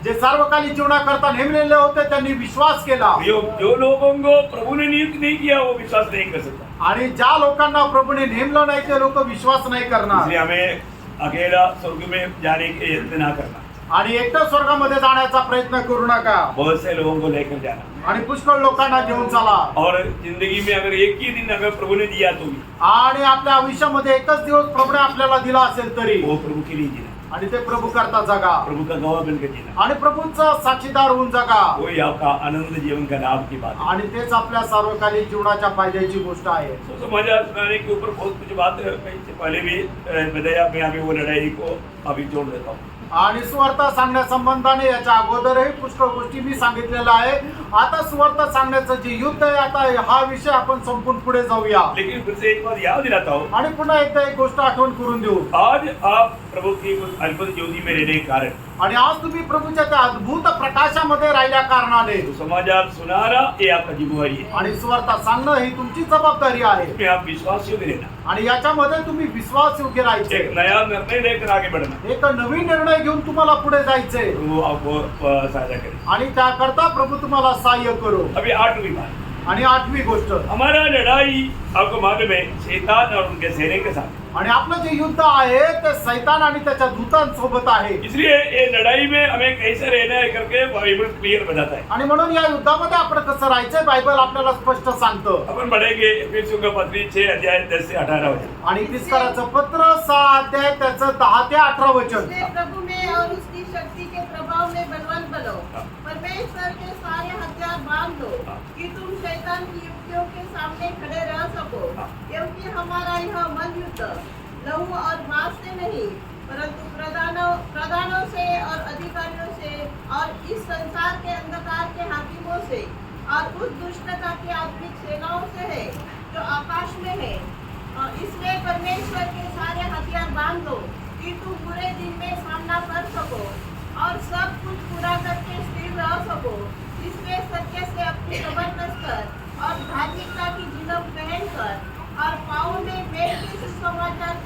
जे सार्वकालिक जीवनाकरता नेमलेले होते त्यांनी विश्वास केला। जो लोगों को प्रभु ने नियुक्त नहीं किया वो विश्वास नहीं कर सकता। आणि ज्या लोकांना प्रभूने नेमलं नाही ते लोक विश्वास नाही करणार। इसलिए हमें अकेला स्वर्ग में जाने के यत्न ना करना, आणि एकटं स्वर्गामध्ये जाण्याचा प्रयत्न करू नका, बहुत से लोगों को लेकर जाना। आणि पुष्कळ लोकांना घेऊन चला। और जिंदगी में अगर एक ही दिन अगर प्रभु ने दिया तो भी आणि आपल्या आयुष्यामध्ये एकच दिवस प्रभूने आपल्याला दिला असेल तरी, वो प्रभु के लिए जीना, आणि ते प्रभू करता जगा, प्रभु का गवाह बनकर जीना, आणि प्रभूंचा साक्षीदार होऊन जगा। वही आपका आनंद जीवन का लाभ की बात है। आणि तेच आपल्या सार्वकालिक जीवनाच्या फायद्याची गोष्ट आहे। समाचार सुनाने के ऊपर बहुत कुछ बात है, मैं इससे पहले भी बताया, मैं अभी वो लड़ाई को अभी जोड़ देता हूँ। आणि सुवार्ता सांगण्या संबंधाने याच्या अगोदरही पुष्कळ गोष्टी मी सांगितलेल्या आहे। आता सुवार्ता सांगण्याचं जे युद्ध आहे, आता हा विषय आपण संपून पुढे जाऊया। लेकिन फिर से एक बात याद दिलाता हूँ, आणि पुन्हा एकदा एक गोष्ट आठवण करून देऊ। आज आप प्रभु की उस अद्भुत ज्योति में रहने के कारण, आणि आज तुम्ही प्रभूच्या त्या अद्भुत प्रकाशामध्ये राहिल्या कारणाने समाचार सुनाना ये आपका जिम्मेवारी है। आणि सुवार्ता सांगणं ही तुमची जबाबदारी आहे। इसमें आप विश्वास योग्य रहना, आणि याच्यामध्ये तुम्ही विश्वास योग्य राहायचे, एक नया निर्णय लेकर आगे बढ़ना, एक नवीन निर्णय घेऊन तुम्हाला पुढे जायचे, प्रभु आपको सहायता करे। आणि त्याकरता प्रभू तुम्हाला सहाय्य करो। अभी 8वीं बात, आणि 8वी गोष्ट, हमारा लड़ाई आपको मालूम है शैतान और उनके सेने के साथ, आणि आपलं जे युद्ध आहे ते शैतान आणि त्याच्या दूतांसोबत आहे। इसलिए ये लड़ाई में हमें कैसे रहना है करके बाइबल क्लियर बताता है। आणि म्हणून या युद्धामध्ये आपण कसं राहायचं बायबल आपल्याला स्पष्ट सांगतं। अपन बढ़ेंगे एफिसियों का पत्री 6 अध्याय 10 से 18 वचन। आणि इफिसकराचं पत्र 6 अध्याय त्याचं 10 ते 18 वचन। इसलिए प्रभु में और उसकी शक्ति के प्रभाव में बलवान बनो, परमेश्वर के सारे हथियार बांध लो कि तुम शैतान की युक्तियों के सामने खड़े रह सको, क्योंकि हमारा यह मन युद्ध लहू और मांस से नहीं परंतु प्रधानों से और अधिकारियों से और इस संसार के अंधकार के हाकिमों से और उस दुष्टता की आत्मिक सेनाओं से है जो आकाश में है। इसलिए परमेश्वर के सारे हथियार बांध लो कि तुम बुरे दिन में सामना कर सको और सब कुछ पूरा करके स्थिर रह सको। इसलिए सत्य से अपनी कमर कसकर और धार्मिकता की झिलम पहनकर और पाँव में मेल के सुसमाचार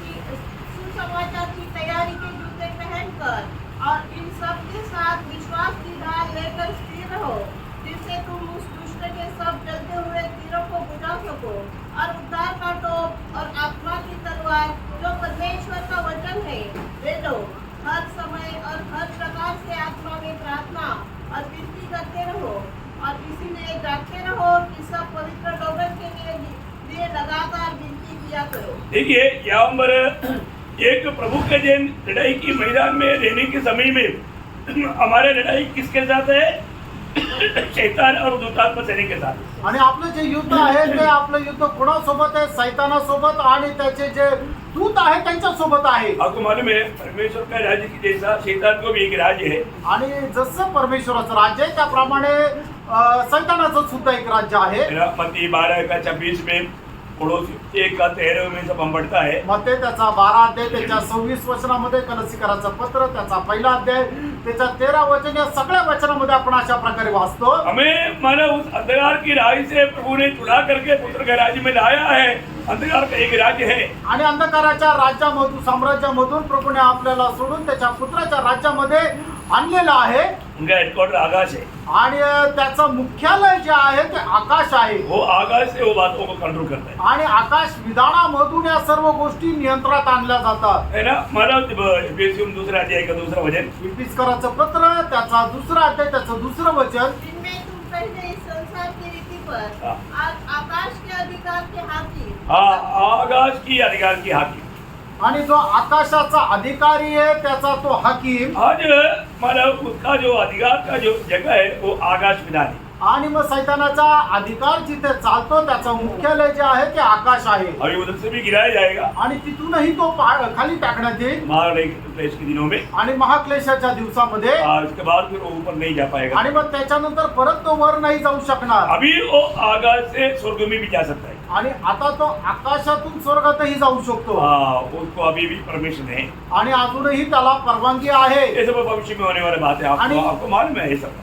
की तैयारी के जूते पहनकर और इन सब के साथ विश्वास की ढाल लेकर स्थिर रहो, जिससे तुम उस दुष्ट के सब जलते हुए तीरों को बुझा सको और उद्धार का टोप और आत्मा की तलवार जो परमेश्वर का वचन है ले लो। हर समय और हर प्रकार से आत्मा में प्रार्थना और विनती करते रहो और इसी में जागते रहो कि सब पवित्र लोगों के लिए लगातार विनती किया करो। देखिए, यहाँ पर एक प्रभु के जन लड़ाई की मैदान में रहने के समय में हमारे लड़ाई किसके साथ है? शैतान और दुष्टात्मा सेना के साथ। आणि आपलं जे युद्ध आहे ते आपलं युद्ध कोणासोबत आहे? सैतानासोबत आणि त्याचे जे दूत आहे त्यांच्यासोबत आहे। आपको मालूम है परमेश्वर का राज्य की जैसा शैतान को भी एक राज्य है, आणि जसं परमेश्वराचं राज्य आहे त्याप्रमाणे सैतानाचं सुद्धा एक राज्य आहे। मत्ती 12 का 26 में, पड़ोसी 1 का 13 में सब हम पढ़ता है। मत्ते त्याचा 12 अध्याय त्याच्या 26 वचनामध्ये, कलसीकराचं पत्र त्याचा 1 अध्याय त्याच्या 13 वचन, या सगळ्या वचनामध्ये आपण अशा प्रकारे वाचतो। हमें माना उस अंधकार की राह से प्रभु ने चुना करके पुत्र के राज्य में लाया है। अंधकार का एक राज्य है आणि अंधकाराच्या राज्यामधून, साम्राज्यामधून प्रभूने आपल्याला सोडून त्याच्या पुत्राच्या राज्यामध्ये आणलेलं आहे। उनका हेडक्वार्टर आकाश है। आणि त्याचं मुख्यालय जे आहे ते आकाश आहे वो आकाश से वो बातों को कंट्रोल करता है। आणि आकाश विधानामधून या सर्व गोष्टी नियंत्रणात आणल्या जातात. है ना। मला एफएसयू दूसरा अध्याय का दूसरा वचन, इफिसकराचं पत्र त्याचा दुसरा अध्याय त्याचं दुसरं वचन. जिनमें तुम पहले इस संसार की रीति पर हाँ। आकाश के अधिकार के हाथी आकाश की अधिकार की हाकिम। आणि जो आकाशाचा अधिकारी आहे त्याचा तो हाकीम. आज मतलब उसका जो अधिकार का जो जगह है वो आकाश विधान है। आणि मग सैतानाचा अधिकार जिथे चालतो त्याचं मुख्यालय जे आहे ते आकाश आहे. अभी उधर से भी गिराया जाएगा आणि तिथूनही तो खाली टाकण्यात येईल महाक्लेश के दिनों में, आणि महाक्लेशाच्या दिवसामध्ये. और उसके बाद फिर वो ऊपर नहीं जा पाएगा। आणि मग त्याच्यानंतर परत तो वर नाही जाऊ शकणार. अभी वो आकाश से स्वर्ग में भी जा सकता है। आणि आता तो आकाशातून स्वर्गातही जाऊ शकतो. उसको अभी भी परमिशन है। आणि अजूनही त्याला परवानगी आहे. ये सब भविष्य में होने वाली बात है, आपको मालूम है ये सब।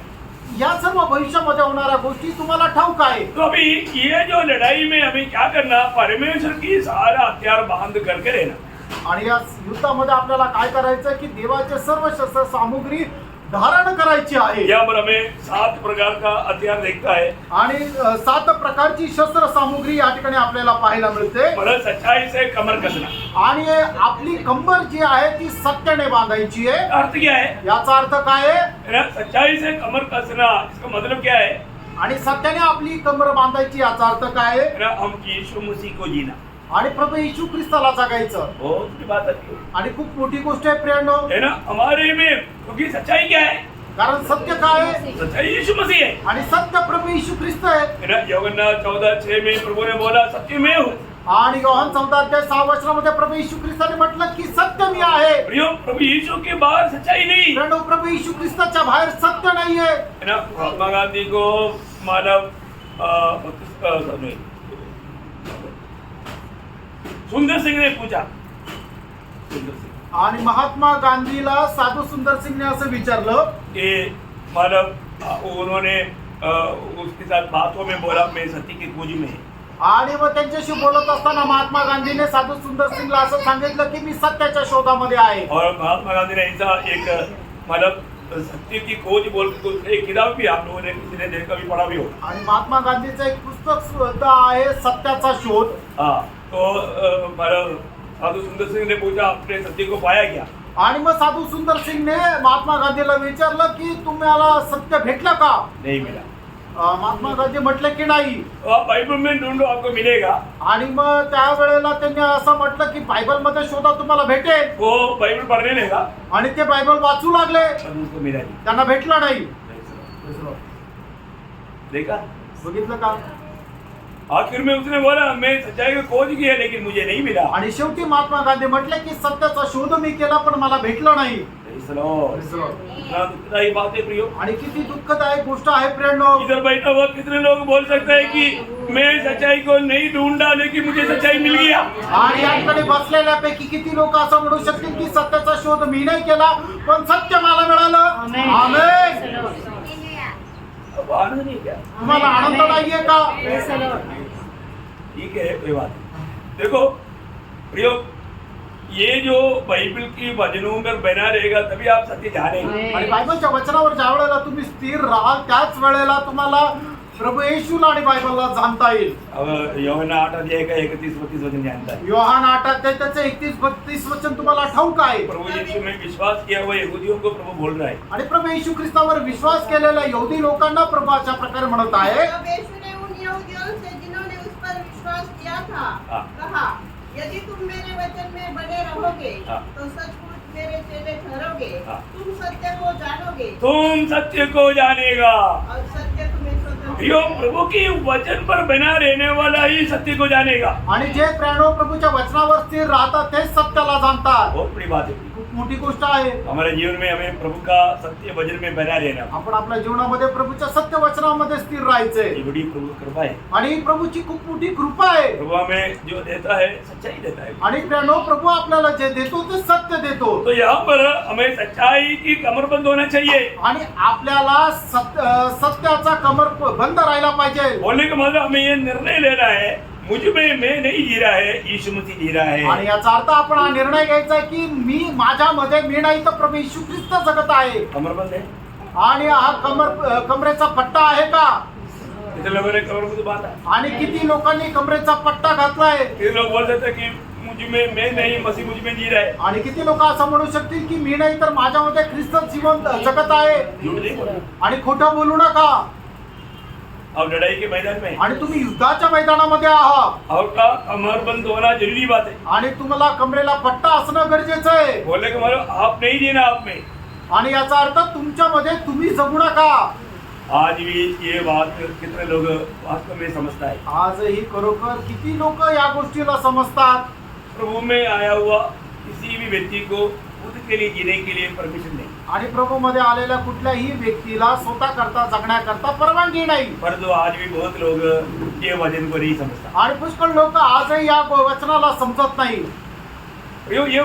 या सर्व भविष्यामध्ये होणाऱ्या गोष्टी तुम्हाला ठाऊक आहे. तो अभी ये जो लड़ाई में हमें क्या करना, परमेश्वर की सारा हथियार बांध करके रहना। आणि या युद्धामध्ये आपल्याला काय करायचं की देवाचे सर्व शस्त्र सामुग्री धारण करायची आहे. यहाँ पर हमें 7 प्रकार का हथियार देखता है। आणि 7 प्रकारची शस्त्र सामुग्री या ठिकाणी आपल्याला पाहायला मिळते. मतलब सच्चाई से कमर कसना। आणि आपली कंबर जी आहे ती सत्याने बांधायची आहे. अर्थ क्या है? याचा अर्थ काय आहे? है ना, सच्चाई से कमर कसना, इसका मतलब क्या है? आणि सत्याने आपली कंबर बांधायची याचा अर्थ काय आहे? है ना, हम यीशु मसीह को जीना। आणि प्रभू येशू ख्रिस्ताला जगायचं. बहुत बड़ी बात है। आणि खूप मोठी गोष्ट आहे प्रियांनो. है ना, हमारे में क्योंकि सच्चाई क्या है? कारण सत्य काय आहे? सच्चाई यीशु मसीह है। आणि सत्य प्रभू येशू ख्रिस्त आहे. है ना, यूहन्ना 14:6 में प्रभु ने बोला सत्य मैं हूँ। आणि योहान 14:6 वचनामध्ये प्रभु येशू ख्रिस्ताने म्हटलं की सत्य मी आहे. प्रियो, प्रभु यीशु के बाहर सच्चाई नहीं। प्रियांनो, प्रभु येशू ख्रिस्ताच्या बाहेर सत्य नाहीये. है ना, महात्मा गांधी को मानव सुंदर सिंह ने पूछा, सुंदर सिंह आणि महात्मा गांधीला साधू सुंदर सिंगने असं विचारलं कि मानव उन्होंने उसके साथ बातों में बोला मैं सत्य की खोज में है। आणि मग त्यांच्याशी बोलत असताना महात्मा गांधीने साधू सुंदर सिंगला असं सांगितलं की मी सत्याच्या शोधामध्ये आहे. और महात्मा गांधी ने ऐसा एक मतलब सत्य की खोज बोल के तो एक किताब भी आप लोगों ने किसी ने देखा भी पढ़ा भी हो। आणि महात्मा गांधीचं एक पुस्तक सुद्धा आहे सत्याचा शोध. हाँ, तो मतलब साधु सुंदर सिंह ने पूछा आपने सत्य को पाया क्या? आणि मग साधू सुंदर सिंगने महात्मा गांधीला विचारलं की तुम्हाला सत्य भेटलं का? नहीं मिला। महात्मा गांधी म्हटले की नाही. तो आप बाइबल में ढूंढो आपको मिलेगा। आणि मग त्यावेळेला त्यांनी असं म्हटलं की बायबल मध्ये शोधा तुम्हाला भेटेल. वो बाइबल पढ़ने लगा आणि ते बायबल वाचू लागले, पर उसको मिला नहीं। त्यांना भेटलं नाही. देखा, बघितलं का? आखिर में उसने बोला मैं सच्चाई की खोज की है लेकिन मुझे नहीं मिला। आणि शेवटी महात्मा गांधी म्हटले की सत्याचा शोध मी केला पण मला भेटलं नाही. इतना दुखदायी बात है प्रियो। आणि किती दुःखदायक गोष्ट आहे प्रियांनो. इधर बैठा हुआ कितने लोग बोल सकते हैं कि मैं सच्चाई को नहीं ढूंढा लेकिन मुझे सच्चाई मिल गया। आणि या ठिकाणी बसलेल्यापैकी किती लोक असं म्हणू शकतील की सत्याचा शोध मी नाही केला पण सत्य मला मिळालं. आमेन. अब आनंद नहीं क्या? तुम्हाला आनंद नाहीये का? ठीक है, कोई बात नहीं। देखो प्रियो, ये जो बाइबल की वचनों में बना रहेगा तभी आप सत्य जानेंगे। आणि बायबलच्या वचनावर ज्या वेळेला तुम्ही स्थिर राहाल त्याच वेळेला तुम्हाला प्रभू येशूला आणि बायबलला जाणता येईल. अब यूहन्ना 8 अध्याय का 31-32 वचन जानता है। योहान 8 अध्याय त्याचे 31-32 वचन तुम्हाला ठाऊक आहे. प्रभु यीशु में विश्वास किया हुआ यहूदियों को प्रभु बोल रहा है। आणि प्रभू येशू ख्रिस्तावर विश्वास केलेल्या यहुदी लोकांना प्रभू अशा प्रकारे म्हणत आहे. तब यीशु ने उन यहूदियों से जिन्होंने उस पर विश्वास किया था हाँ। कहा, यदि तुम मेरे वचन में बने रहोगे हाँ। तो सचमुच मेरे चेले ठहरोगे। हाँ। तुम सत्य को जानोगे तुम सत्य को जानेगा। और सत्य तुम्हें स्वतंत्र प्रियो, प्रभु की वचन पर बना रहने वाला ही सत्य को जानेगा। आणि जे प्रेरणो प्रभूच्या वचनावर स्थिर राहतात तेच सत्याला जाणतात. बहुत बड़ी बात है। खूप मोठी गोष्ट आहे. हमारे जीवन में हमें प्रभु का सत्य वचन में बना रहना, आपण आपल्या जीवनामध्ये प्रभूच्या सत्य वचनामध्ये स्थिर राहायचंय. ये बड़ी प्रभु की कृपा है। आणि प्रभूची खूप मोठी कृपा आहे. प्रभु हमें जो देता है सच्चाई देता है। आणि प्रेरणो प्रभू आपल्याला जे देतो ते सत्य देतो. तो यहाँ पर हमें सच्चाई की कमरबंद होना चाहिए। आणि आपल्याला सत्याचा कमर बंद राहायला पाहिजे. बोलने का मतलब हमें ये निर्णय लेना है मुझ में मैं नहीं जी रहा है, यीशु मसीह जी रहा है। आणि याचा अर्थ आपण हा निर्णय घ्यायचा आहे की मी माझ्यामध्ये मी नाही तर प्रभू येशू ख्रिस्त जगत आहे. कमरबंद है। आणि हा कमरेचा पट्टा आहे का? कितने लोगों ने कमर को बांधा? आणि किती लोकांनी कमरेचा पट्टा घातलाय? कितने लोग बोलते थे कि मुझ में मैं नहीं, मसीह मुझ में जी रहा है? आणि किती लोक असं म्हणू शकतील की मी नाही तर माझ्यामध्ये ख्रिस्त जीवन जगत आहे? झूठ नहीं बोला। आणि खोटं बोलू नका. अब लड़ाई के मैदान में आणि तुम्ही युद्धाच्या मैदानामध्ये आहात और का कमरबंद होना जरूरी बात है। आणि तुम्हाला कमरेला पट्टा असणं गरजेचं आहे. बोलने का मतलब आप नहीं जीना आप में। आणि याचा अर्थ तुमच्यामध्ये तुम्ही जगू नका. आज भी ये बात कितने लोग वास्तव में समझता है? आजही खरोखर किती लोक या गोष्टीला समजतात? प्रभु में आया हुआ किसी भी व्यक्ति को खुद के लिए जीने के लिए परमिशन नहीं, आणि प्रभू मध्ये आलेल्या कुठल्याही व्यक्तीला स्वतः करता जगण्याकरता परवानगी नाही. परंतु आज भी बहुत लोग ये वचन को नहीं समझता। आणि पुष्कळ लोक आजही या वचनाला समजत नाही. ये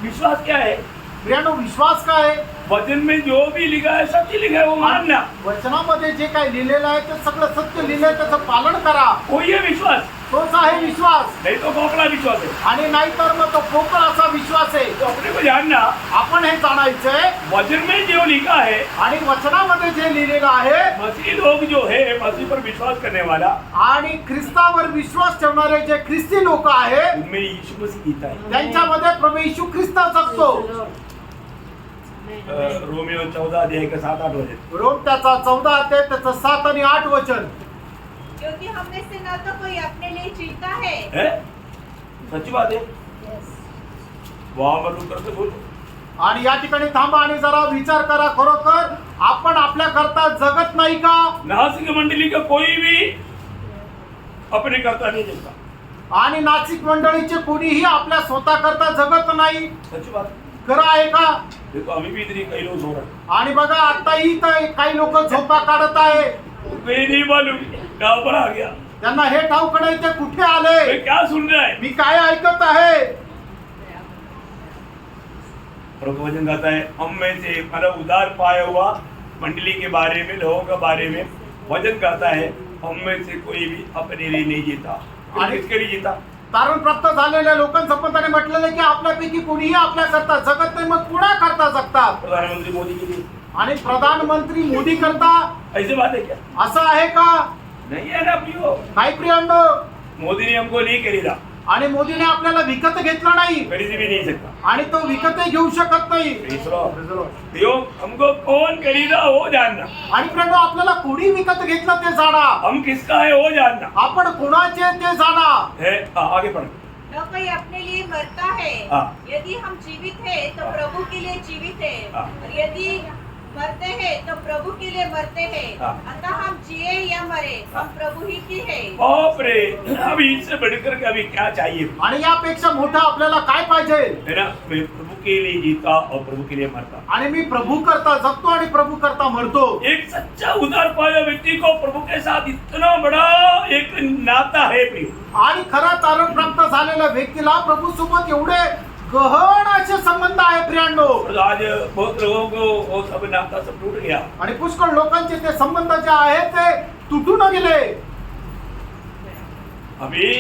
विश्वास क्या है? प्रियानो, विश्वास काय आहे? वचन में जो भी लिखा है सत्य लिखा है वो मानना, वचनामध्ये जे काही लिहिलेलं आहे ते सगळं सत्य लिहिलंय त्याचं पालन करा. वो ये विश्वास, तोच आहे विश्वास. नहीं तो खोखला विश्वास है। आणि नाहीतर मग तो पोकळ असा विश्वास आहे. तो अपने को जानना, आपण हे जाणायचंय वचन में जो लिखा है, आणि वचनामध्ये जे लिहिलेलं आहे मसीह लोग जो है मसीह पर विश्वास करने वाला, आणि ख्रिस्तावर विश्वास ठेवणारे जे ख्रिस्ती लोक आहेत उनमें यीशु मसीह जीता है। त्यांच्यामध्ये प्रभू येशू ख्रिस्त जगतो. रोमियो 14 अध्याय का 7-8 वचन। रोम त्याचा 14 अध्याय त्याचं 7 आणि 8 वचन. क्योंकि हम में से न तो कोई अपने लिए जीता है है? सच्ची बात है। वहां पर रुक करके सोचो। आणि या ठिकाणी थांबा आणि जरा विचार करा, खरोखर आपण आपल्या करता जगत नाही का? नासिक मंडली का कोई भी अपने करता नहीं जगता। आणि नाशिक मंडळीचे कोणीही आपल्या स्वतः करता जगत नाही. सच्ची बात। खरं आहे का? देखो अभी भी इतनी कई लोग सो रहे हैं, आणि बघा आताही तर काही लोक झोपा काढत आहे. मैं नहीं मालूम कहाँ पर आ गया, त्यांना हे ठाऊक नाही ते कुठे आले, मैं क्या सुन रहा है। मी काय ऐकत आहे. प्रभु वचन कहता है हम में से मतलब उधार पाया हुआ मंडली के बारे में, लोगों के बारे में वचन कहता है हम में से कोई भी अपने लिए नहीं जीता। फिर किसके लिए जीता? तारण प्राप्त झालेल्या लोकांसंबंधाने म्हटलेलं की आपल्यापैकी कोणीही आपल्या करता जगत नाही, मग कुणा करता जगतात? प्रधानमंत्री मोदी के लिए। आणि प्रधानमंत्री मोदी करता ऐसी बात है क्या? असं आहे का? नहीं है ना प्रियो। नाही प्रियांनो. मोदी ने हमको नहीं खरीदा, आणि मोदीने आपल्याला विकत घेतलं नाही खरीद भी नहीं सकता। आणि तो विकतही घेऊ शकत नाही. प्रियो हमको कौन खरीदा वो जानना, आणि प्रियांनो, आपल्याला कोणी विकत घेतलं ते जाणा. हम किसका है वो जानना आपण कोणाचे ते जाणा. है। आगे बढ़। न कोई अपने लिए मरता है। हाँ। यदि हम जीवित हैं तो प्रभु के लिए जीवित हैं हाँ। और यदि मरते हैं तो प्रभु के लिए मरते हैं। हाँ। अतः हम जिए या मरे हम प्रभु ही की है। बाप रे, अभी इससे बढ़कर के अभी क्या चाहिए? आणि यापेक्षा मोठं आपल्याला काय पाहिजे? है ना, मैं प्रभु के लिए जीता और प्रभु के लिए मरता। आणि मी प्रभू करता जगतो आणि प्रभू करता मरतो. एक सच्चा उधार पाया व्यक्ति को प्रभु के साथ इतना बड़ा एक नाता है प्रियो। आणि खरा तारण प्राप्त झालेल्या व्यक्तीला प्रभू सोबत एवढे गहन असे संबंध आहे प्रियांनो. और आज बहुत लोगों को वो सब नाता सब टूट गया। आणि पुष्कळ लोकांचे ते संबंध जे आहेत ते तुटून गेले. अभी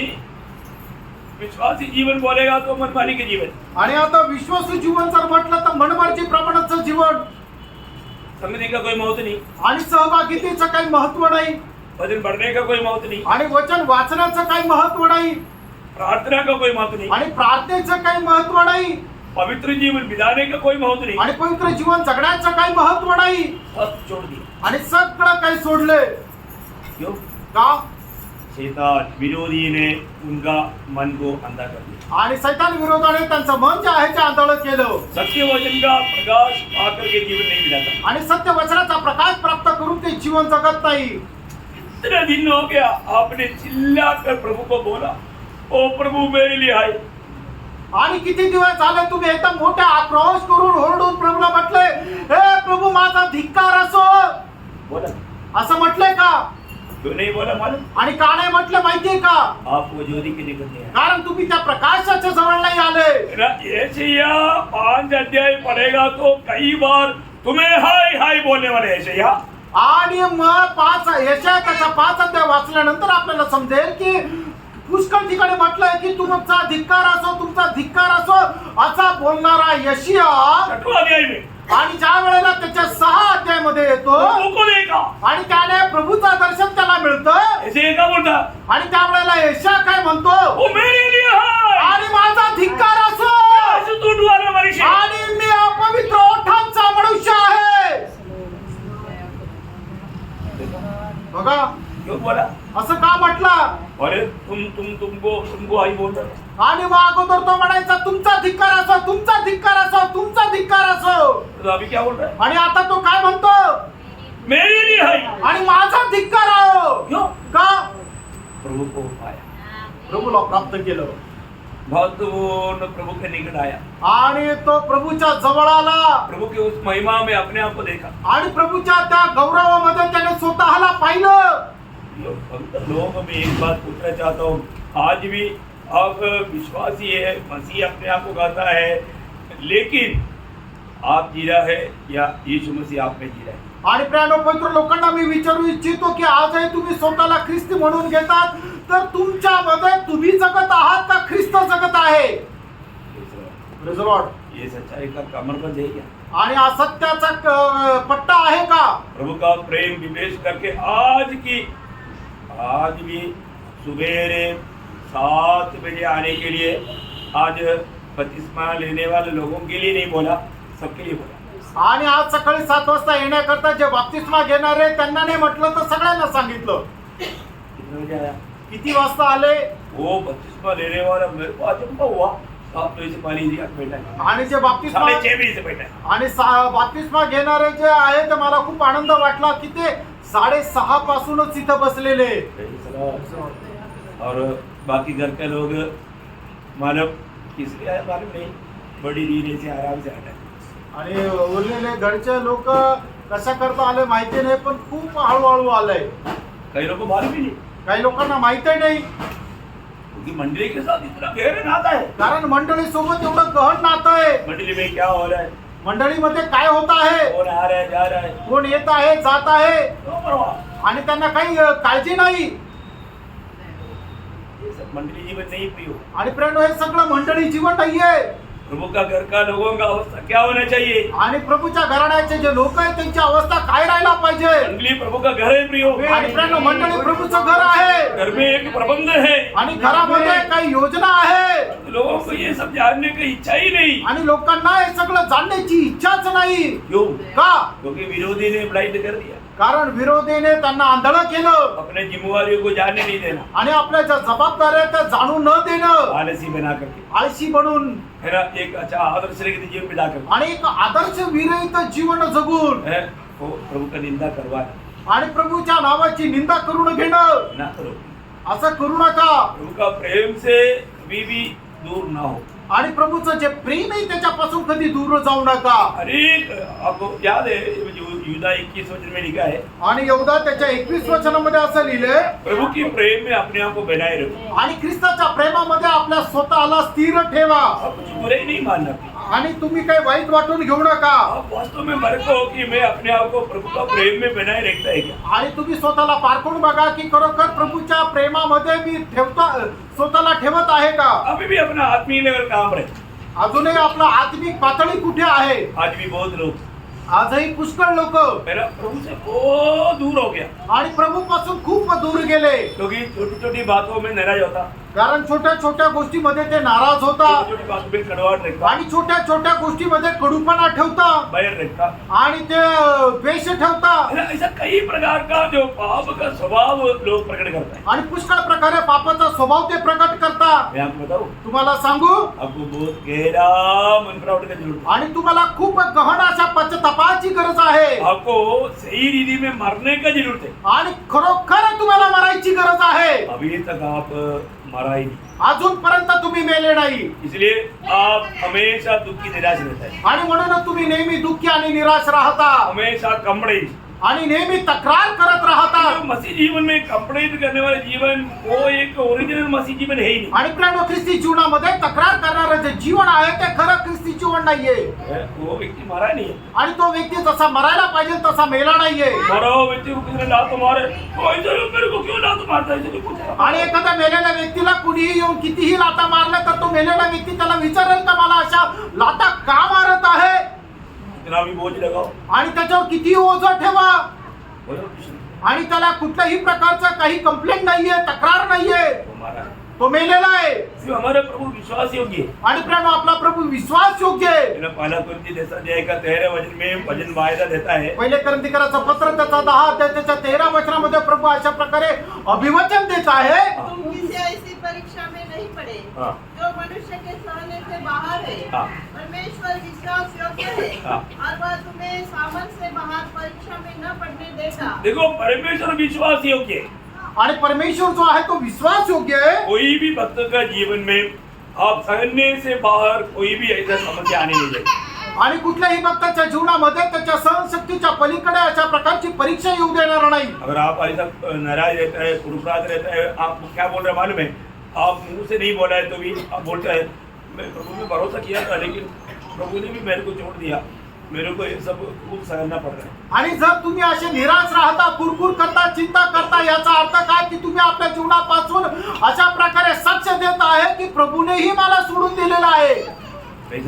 विश्वासी जीवन बोलेगा तो मनमानी के जीवन, आणि आता विश्वासू जीवन जर म्हटलं तर मनमार्जी प्रमाणाचं जीवन. संगति का कोई महत्व नहीं, आणि सहभागितेचं काही महत्व नाही. वचन पढ़ने का कोई महत्व नहीं, आणि वचन वाचण्याचं काही महत्व नाही. प्रार्थना का कोई महत्व नहीं, आणि प्रार्थनेचं काही महत्व नाही. पवित्र जीवन बिताने का कोई महत्व नहीं। आणि पवित्र जीवन जगण्याचं काही महत्व नाही. सब छोड़ दिया। आणि सगळं काही सोडले. क्यों? का? शैतान विरोधी ने उनका मन को अंधा कर दिया। आणि सैतान विरोधाने त्यांचं मन जे आहे ते आंधळ केलं. सत्य वचन का प्रकाश पाकर के जीवन नहीं मिलाता। आणि सत्य वचनाचा प्रकाश प्राप्त करून ते जीवन जगत नाही. इतने दिन हो गया आपने चिल्ला कर प्रभु को बोला, ओ प्रभु मेरे लिए आए। आणि किती दिवस झाले तुम्ही एकदम मोठा आक्रोश करून ओरडून प्रभूला म्हटले, हे प्रभू माझा धिक्कार असो. बोला? असं म्हटलंय का? क्यों नहीं बोला मालूम? आणि का नाही म्हटलं माहितीये का? आपको ज्योति के निकट नहीं आया। कारण तुम्ही त्या प्रकाशाच्या जवळ नहीं आले. यशाया 5 अध्याय पढ़ेगा तो कई बार तुम्हें हाय हाय बोलने वाले यशाया। आणि मग 5 यशायाचा 5 अध्याय वाचल्यानंतर आपल्याला समजेल की पुष्कळ ठिकाणी म्हटलंय की तुमचा धिक्कार असो, तुमचा धिक्कार असो असा बोलणारा यशाया। 6 अध्याय में आणि ज्या वेळेला त्याच्या 6 अध्यायामध्ये मध्ये येतो प्रभु को देखा, आणि त्याने प्रभूचं दर्शन त्याला मिळतं ऐसे क्या बोलता, आणि त्यावेळेला यशा काय म्हणतो, वो मेरे लिए है, आणि माझा धिक्कार असो, ऐसे तू डुआला मनुष्य, आणि मी अपवित्र ओठांचा मनुष्य आहे. बघा क्यों बोला? असं का म्हटलं, अरे तुमको आई बोल रहा, आणि मग अगोदर तो म्हणायचा तुमचा धिक्कार असो, तुमचा धिक्कार असो, तुमचा धिक्कार असो, तो अभी क्या बोल रहा है, आणि आता तो काय म्हणतो, मेरे लिए है, आणि माझा धिक्कार आहो. क्यों? का? प्रभु को पाया, प्रभूला प्राप्त केलं महत्वपूर्ण प्रभु के निकट आया, आणि तो प्रभूच्या जवळ आला प्रभु की उस महिमा में अपने आप को देखा. आणि प्रभूच्या त्या गौरवामध्ये त्याने स्वतःला पाहिलं. लोगों में एक बात पूछना चाहता हूँ, आज भी आप विश्वासी है, मसीह अपने आप को कहता है, लेकिन आप जी रहा है या यीशु मसीह आप में जी रहा है? आणि प्रिय पवित्र लोकांना मी विचारू इच्छितो की आजही तुम्ही स्वतःला ख्रिस्ती म्हणून घेतात, तर तुमच्यामध्ये तुम्ही जगत आहात का ख्रिस्त जगत आहे? Praise the Lord. ये सच्चाई का कमरबंद है क्या? आणि असत्याचा पट्टा आहे का? प्रभु का प्रेम विवेश करके आज भी सुबेरे 7 बजे आने के लिए, आज बपतिस्मा लेने वाले लोगों के लिए नहीं बोला, सबके लिए बोला. आणि आज सकाळी 7 वाजता येण्याकरता जे बपतिस्मा घेणारे त्यांना नाही म्हटलं, तर सगळ्यांना सांगितलं. कितने बजे आया? किती वाजता आले? वो बपतिस्मा लेने वाला मेरे को अचंभा हुआ, 7 बजे से पानी दिया बैठा है, आणि जे बपतिस्मा 6:30 बजे से बैठा है. आणि बपतिस्मा घेणारे जे आहे ते मला खूप आनंद वाटला की ते 6:30 पासूनच इथं बसलेले. और बाकी घर के लोग मानव किसलिए आए मालूम नहीं, बड़ी धीरे से आराम से आना है. आणि उरलेले घरचे लोक कशा करता आले माहिती नाही, पण खूप हळूहळू आलंय. कई लोगों को मालूम ही नहीं, काही लोकांना माहिती नाही, क्योंकि मंडली के साथ इतना गहरा नाता है. कारण मंडळी सोबत एवढं गहन नातं आहे. मंडली में क्या हो रहा है, मंडळीमध्ये काय होत आहे, कौन आ रहा है जा रहा है, कोण येत आहे जात आहे, क्यों परवाह? आणि त्यांना काही काळजी नाही. ये सब मंडली जीवन नहीं प्रियो. आणि प्रेम हे सगळं मंडळी जीवन नाहीये. प्रभु का घर का लोगों का अवस्था क्या होना चाहिए? आणि प्रभूच्या घराण्याचे जे लोक आहेत त्यांची अवस्था काय राहायला पाहिजे. मंडली प्रभु का घर है प्रियो. आणि प्रेम मंडळी प्रभूचं घर आहे, घर में एक प्रबंध है, आणि घरामध्ये काही योजना आहे. लोगों को ये सब जानने की इच्छा ही नहीं. आणि लोकांना हे सगळं जाणण्याची इच्छाच नाही. क्यों? का? क्योंकि विरोधी ने ब्लाइंड कर दिया, कारण विरोधीने त्यांना आंधळं केलं अपने जिम्मेवारियों को जानने नहीं देना, आणि आपल्या ज्या जबाबदाऱ्या आहेत त्या जाणून न देणं, आलसी बना करके, आळशी बनून, है ना, एक अच्छा आदर्श लेके जीवन बिता कर, आणि एक आदर्श विरहित जीवन जगून, है वो प्रभु का निंदा करवाना आणि प्रभूच्या नावाची निंदा करून घेणं, ना करो. असं करू नका. प्रभु का प्रेम से कभी भी दूर ना हो. आणि प्रभूचं जे प्रेम आहे त्याच्यापासून कधी दूर जाऊ नका. अनेक आपको याद है यूदा 21 वचन में लिखा है, आणि यहूदा त्याच्या 21 वचनामध्ये असं लिहिलंय, प्रभु की प्रेम में अपने आप को बनाए रखो. आणि ख्रिस्ताच्या प्रेमामध्ये आपल्या स्वतःला स्थिर ठेवा. आप कुछ बुराई नहीं मानना, आणि तुम्ही काही वाईट वाटून घेऊ नका. आप वास्तव में मरको हो कि मैं अपने आप को प्रभु का प्रेम में बनाए रखता है क्या? आणि तुम्ही स्वतःला पारखून बघा की खरोखर प्रभूच्या प्रेमामध्ये मी स्वतःला ठेवत आहे का. अभी भी अपना आत्मीय लेवल काम रहे. अजूनही आपला आत्मिक पातळी कुठे आहे. आज भी बहुत लोग आजही पुष्कळ लोक मेरा प्रभु से बहुत दूर हो गया, आणि प्रभू पासून खूप दूर गेले. क्योंकि छोटी छोटी बातों में नाराज होता, कारण छोट्या छोट्या गोष्टीमध्ये ते नाराज होता, छोटी छोटी बातों में कड़वाहट रखता, आणि छोट्या छोट्या गोष्टीमध्ये कडूपणा ठेवता, बैर रखता, आणि ते द्वेष ठेवता, है ना. ऐसा कई प्रकार का जो पाप का स्वभाव लोग प्रकट करता है. आणि पुष्कळ प्रकारे पापाचा स्वभाव ते प्रकट करता. मैं आपको बताऊं, तुम्हाला सांगू, आपको बहुत गहरा मन प्राप्त का जरूरत है. आणि तुम्हाला खूप गहन अशा पश्चातापाची गरज आहे. आपको सही रीति में मरने का जरूरत है. आणि खरोखर तुम्हाला मरायची गरज आहे. अभी तक आप मरा ही नहीं, अजूनपर्यंत तुम्ही मेले नाही, इसलिए आप हमेशा दुखी निराश रहता है, आणि म्हणून तुम्ही नेहमी दुःखी आणि निराश राहता, हमेशा कंपड़े. आणि नेहमी तक्रार करत राहता. मसीह जीवन में कंप्लेंट करने वाले जीवन वो एक ओरिजिनल मसीह जीवन है ही नहीं. आणि प्रेम ख्रिस्ती जीवनामध्ये तक्रार करणारं जे जीवन आहे ते खरं ख्रिस्ती जीवन नाहीये. वो व्यक्ति मरा नहीं है. आणि तो व्यक्ती जसा मरायला पाहिजे तसा मेला नाहीये. मरा हुआ व्यक्ति को किसी ने लात मारे, तो ऐसे लोग मेरे को क्यों लात मारता है, ऐसे नहीं पूछा. आणि एखाद्या मेलेल्या व्यक्तीला कुणीही येऊन कितीही लाता मारल्या तर तो मेलेला व्यक्ती त्याला विचारेल का मला अशा लाता का मारत आहे. इतना भी बोझ लगाओ। आणि त्याच्यावर किती ओझं ठेवा बोलो कृष्ण, आणि त्याला कुठल्याही प्रकारचा काही कंप्लेंट नाहीये, तक्रार नाहीये, हमारा है। तो मेलेला आहे। जो हमारे प्रभु विश्वास योग्य है। आणि प्रेम आपला प्रभू विश्वास योग्य आहे। मेरा पहला कुरिन्थी जैसा अध्याय का 13 वचन में वचन वायदा देता है। पहिले करंथीकराचं पत्र त्याचा 10 अध्याय त्याच्या 13 वचनामध्ये प्रभू अशा प्रकारे अभिवचन देत आहे। तुम किसी ऐसी परीक्षा में नहीं पड़े हाँ। जो मनुष्य के सहने से बाहर है। हाँ। परमेश्वर विश्वास योग्य है हाँ। और वह तुम्हें सामर्थ से बाहर परीक्षा में न पड़ने देगा। देखो परमेश्वर विश्वास योग्य है। आणि परमेश्वर जो आहे तो विश्वास योग्य आहे। कोई भी भक्त का जीवन में आप सहने से बाहर कोई भी ऐसा समस्या आने नहीं देगा। आणि कुठल्याही भक्ताच्या जीवनामध्ये त्याच्या सहनशक्तीच्या पलीकडे अशा प्रकारची परीक्षा येऊ देणार नाही। अगर आप ऐसा नाराज रहता है, कुरुपरात रहता है, आपको क्या बोल रहे मालूम है, आप मुंह से नहीं बोला है तो भी आप बोलते हैं मैं प्रभु में भरोसा किया था लेकिन प्रभु ने भी मेरे को छोड़ दिया, मेरे को ये सब खूब सहना पड़ रहा है। आणि जर तुम्ही असे निराश राहता, कुरकुर करता, चिंता करता, याचा अर्थ काय की तुम्ही आपल्या जीवनापासून अशा प्रकारे साक्ष देत आहे की प्रभूनेही मला सोडून दिलेला आहे। मैं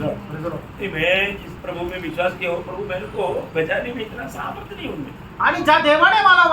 जिस प्रभु में विश्वास किया हो, प्रभु मेरे को बचाने में इतना सामर्थ्य नहीं उनमें। आणि ज्या देवाने मला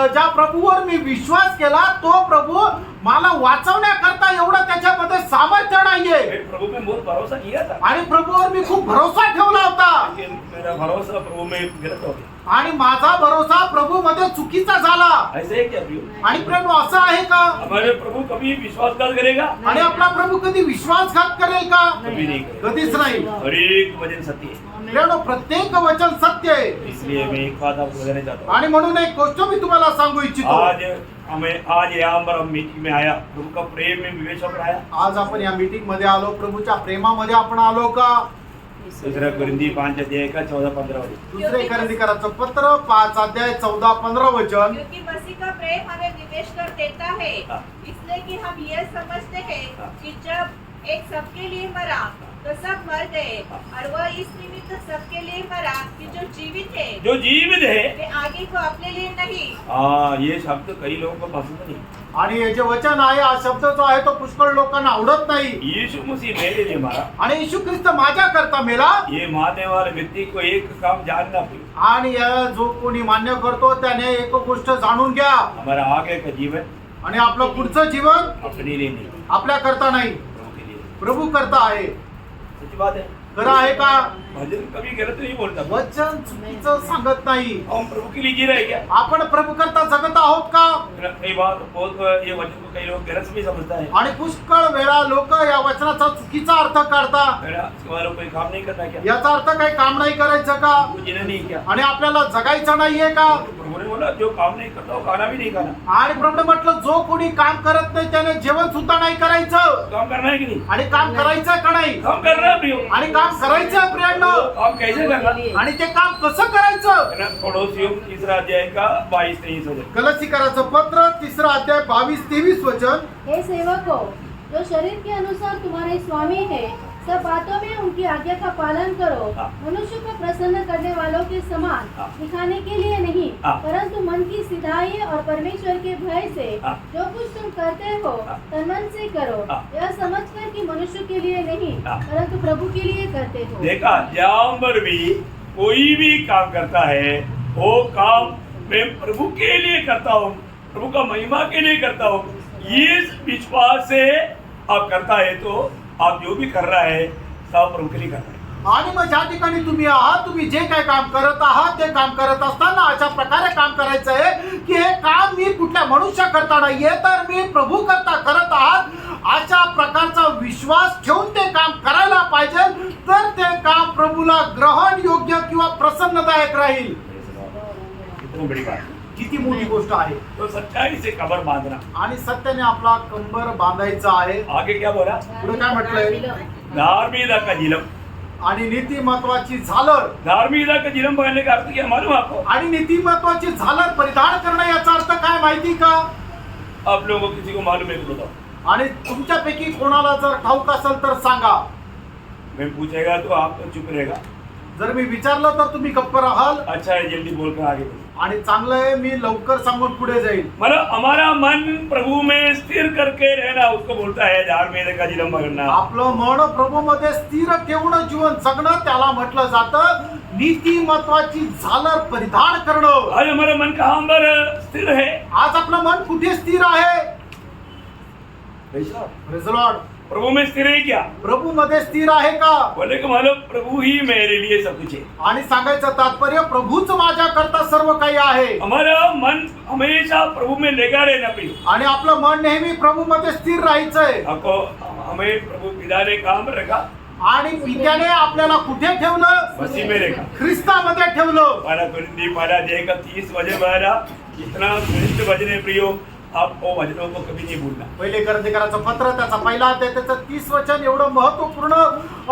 ज्या प्रभूवर मी विश्वास केला तो प्रभू मला वाचवण्याकरता एवढं त्याच्यामध्ये सामर्थ्य नाहीये। मैं प्रभु में बहुत भरोसा किया था आणि प्रभूवर मी खूप भरोसा ठेवला होता, लेकिन मेरा भरोसा प्रभु में गलत हो गया। आणि माझा भरोसा प्रभू मध्ये चुकीचा झाला। ऐसे है क्या प्रियो? आणि प्रेम असं आहे का? हमारे प्रभु कभी विश्वासघात करेगा? आणि आपला प्रभू कधी विश्वासघात करेल का? कभी नहीं करेगा। कधीच नाही। हर एक वचन सत्य है। प्रेम प्रत्येक वचन सत्य आहे। इसलिए मैं एक बात आपको बताना चाहता हूँ। आणि म्हणून एक गोष्ट मी तुम्हाला सांगू इच्छितो। आज यहाँ पर हम मीटिंग में आया, प्रभु का प्रेम में विवेश होकर आया। आज आपण या मीटिंग मध्ये आलो, प्रभूच्या प्रेमामध्ये आपण आलो का? दूसरा कुरिन्थी 5 अध्याय का 14-15 वचन। दुसरे करंथीकराचं पत्र 5 अध्याय 14-15 वचन। क्योंकि मसीह का प्रेम हमें विवेश कर देता है, हाँ। इसलिए कि हम यह समझते हैं हाँ। कि जब एक सबके लिए मरा तो सब मर गए, और वह इस निमित्त सबके लिए मरा कि जो जीवित है जो जीवित है, वे आगे को अपने लिए नहीं। हाँ, ये शब्द कई लोगों को पसंद नहीं। आणि हे जे वचन आहे, हा शब्द जो आहे तो पुष्कळ लोकांना आवडत नाही। यीशु मसीह मेरे लिए मारा, आणि येशू ख्रिस्त माझ्या करता मेला। ये मानने वाले व्यक्ति को एक काम जानना पड़ेगा, आणि या जो कोणी मान्य करतो त्याने एक गोष्ट जाणून घ्या, हमारा आगे का जीवन आणि आपलं पुढचं जीवन अपने लिए नहीं, आपल्या करता नाही, प्रभु के लिए। प्रभू करता आहे। सच्ची बात है। खरं आहे का? भजन कभी गलत नहीं बोलता। वचन चुकीचं सांगत नाही। हम प्रभु के लिए जी रहे हैं क्या? आपण प्रभू करता जगत आहोत का? कई बार बहुत ये वचन को कई लोग गलत भी समझता है। आणि पुष्कळ वेळा लोक या वचनाचा चुकीचा अर्थ काढतात। तुम्हारा कोई काम नहीं करना क्या? याचा अर्थ काही काम नाही करायचं का? वो जीना नहीं क्या? आणि आपल्याला जगायचं नाहीये का? प्रभु ने बोला जो काम नहीं करता वो खाना भी नहीं खाना। आणि प्रभू म्हटलं जो कोणी काम करत नाही त्याने जेवण सुद्धा नाही करायचं। काम करना है कि नहीं? आणि काम करायचं का नाही? काम करना है प्रियो। आणि काम करायचं प्रियांनो। काम कैसे करना? आणि ते काम कसं करायचं? पड़ोसियों 3 अध्याय का 22-23 वचन। गलतीकराचं पत्र 3 अध्याय 22-23 वचन। हे सेवको, जो शरीर के अनुसार तुम्हारे स्वामी है, सब बातों में उनकी आज्ञा का पालन करो, हाँ। मनुष्य को प्रसन्न करने वालों के समान हाँ। दिखाने के लिए नहीं, हाँ। परंतु मन की सिधाई और परमेश्वर के भय से हाँ। जो कुछ तुम करते हो हाँ। तन मन से करो, हाँ। यह समझकर कि मनुष्य के लिए नहीं हाँ। परंतु प्रभु के लिए करते हो। देखा, जहाँ पर भी कोई भी काम करता है वो काम मैं प्रभु के लिए करता हूँ, प्रभु का महिमा के लिए करता हूँ। ये विश्वास से आप करता है तो आप जो भी कर रहा है सब प्रभु के लिए कर रहा है। आणि मग ज्या ठिकाणी तुम्ही आहात, तुम्ही जे काय काम करत आहात ते काम करत असताना अशा प्रकारे काम करायचं आहे की हे काम मी कुठल्या मनुष्य करता नाहीये तर मी प्रभू करता करत आहात। अशा प्रकारचा विश्वास ठेवून ते काम करायला पाहिजे, तर ते काम प्रभूला ग्रहण योग्य किंवा प्रसन्नदायक राहील। इतनी बड़ी बात है। किती मोठी गोष्ट आहे। तो सच्चाई से कमर बांधना। आणि सत्याने आपला कंबर बांधायचा आहे। आगे क्या बोला? पुढे काय म्हटलंय? धार्मिकता का जिलम। आणि नीती महत्वाची झालर। धार्मिकता का जिलम पहनने का अर्थ क्या मालूम आपको? आणि नीती महत्वाची झालर परिधान करणं याचा अर्थ काय माहिती का? आप लोगों को किसी को मालूम है तो बताओ। आणि तुमच्यापैकी कोणाला जर ठाऊक असेल तर सांगा। मैं पूछेगा तो आप तो चुप रहेगा। जर मी विचारलं तर तुम्ही गप्प राहाल, अच्छा है जल्दी बोलकर आगे बढ़ो। आणि चांगलं आहे मी लवकर सांगून पुढे जाईल. मतलब हमारा मन प्रभु में स्थिर करके रहना उसको बोलता है धार्मिकता का जिलंबा करना। आपलं मन प्रभूमध्ये स्थिर ठेवून जीवन जगणं त्याला म्हटलं जातं नीतिमत्वाची झालर परिधान करणं. आज हमारा मन कहाँ पर स्थिर है? आज आपलं मन कुठे स्थिर आहे? Praise the Lord. प्रभु में स्थिर है क्या? प्रभू मध्ये स्थिर आहे का? बोले कि मतलब प्रभु ही मेरे लिए सब कुछ है। आणि सांगायचं तात्पर्य प्रभूच माझ्या करता सर्व काही आहे. हमारा मन हमेशा प्रभु में लगा रहना प्रिय। आणि आपलं मन नेहमी प्रभू मध्ये स्थिर राहायचंय. आपको हमें प्रभु पिता ने काम रखा, आणि पित्याने आपल्याला कुठे ठेवलं? मसीह में रखा। ख्रिस्तामध्ये ठेवलं. पहला कुरिन्थी पहला अध्याय का 30 वचन पढ़ा, इतना श्रेष्ठ वचन है प्रियो, आप वो वचनों को कभी नहीं भूलना। पहिले करंदीकराचं पत्र त्याचा पहिला अध्याय त्याचं 30 वचन एवढं महत्वपूर्ण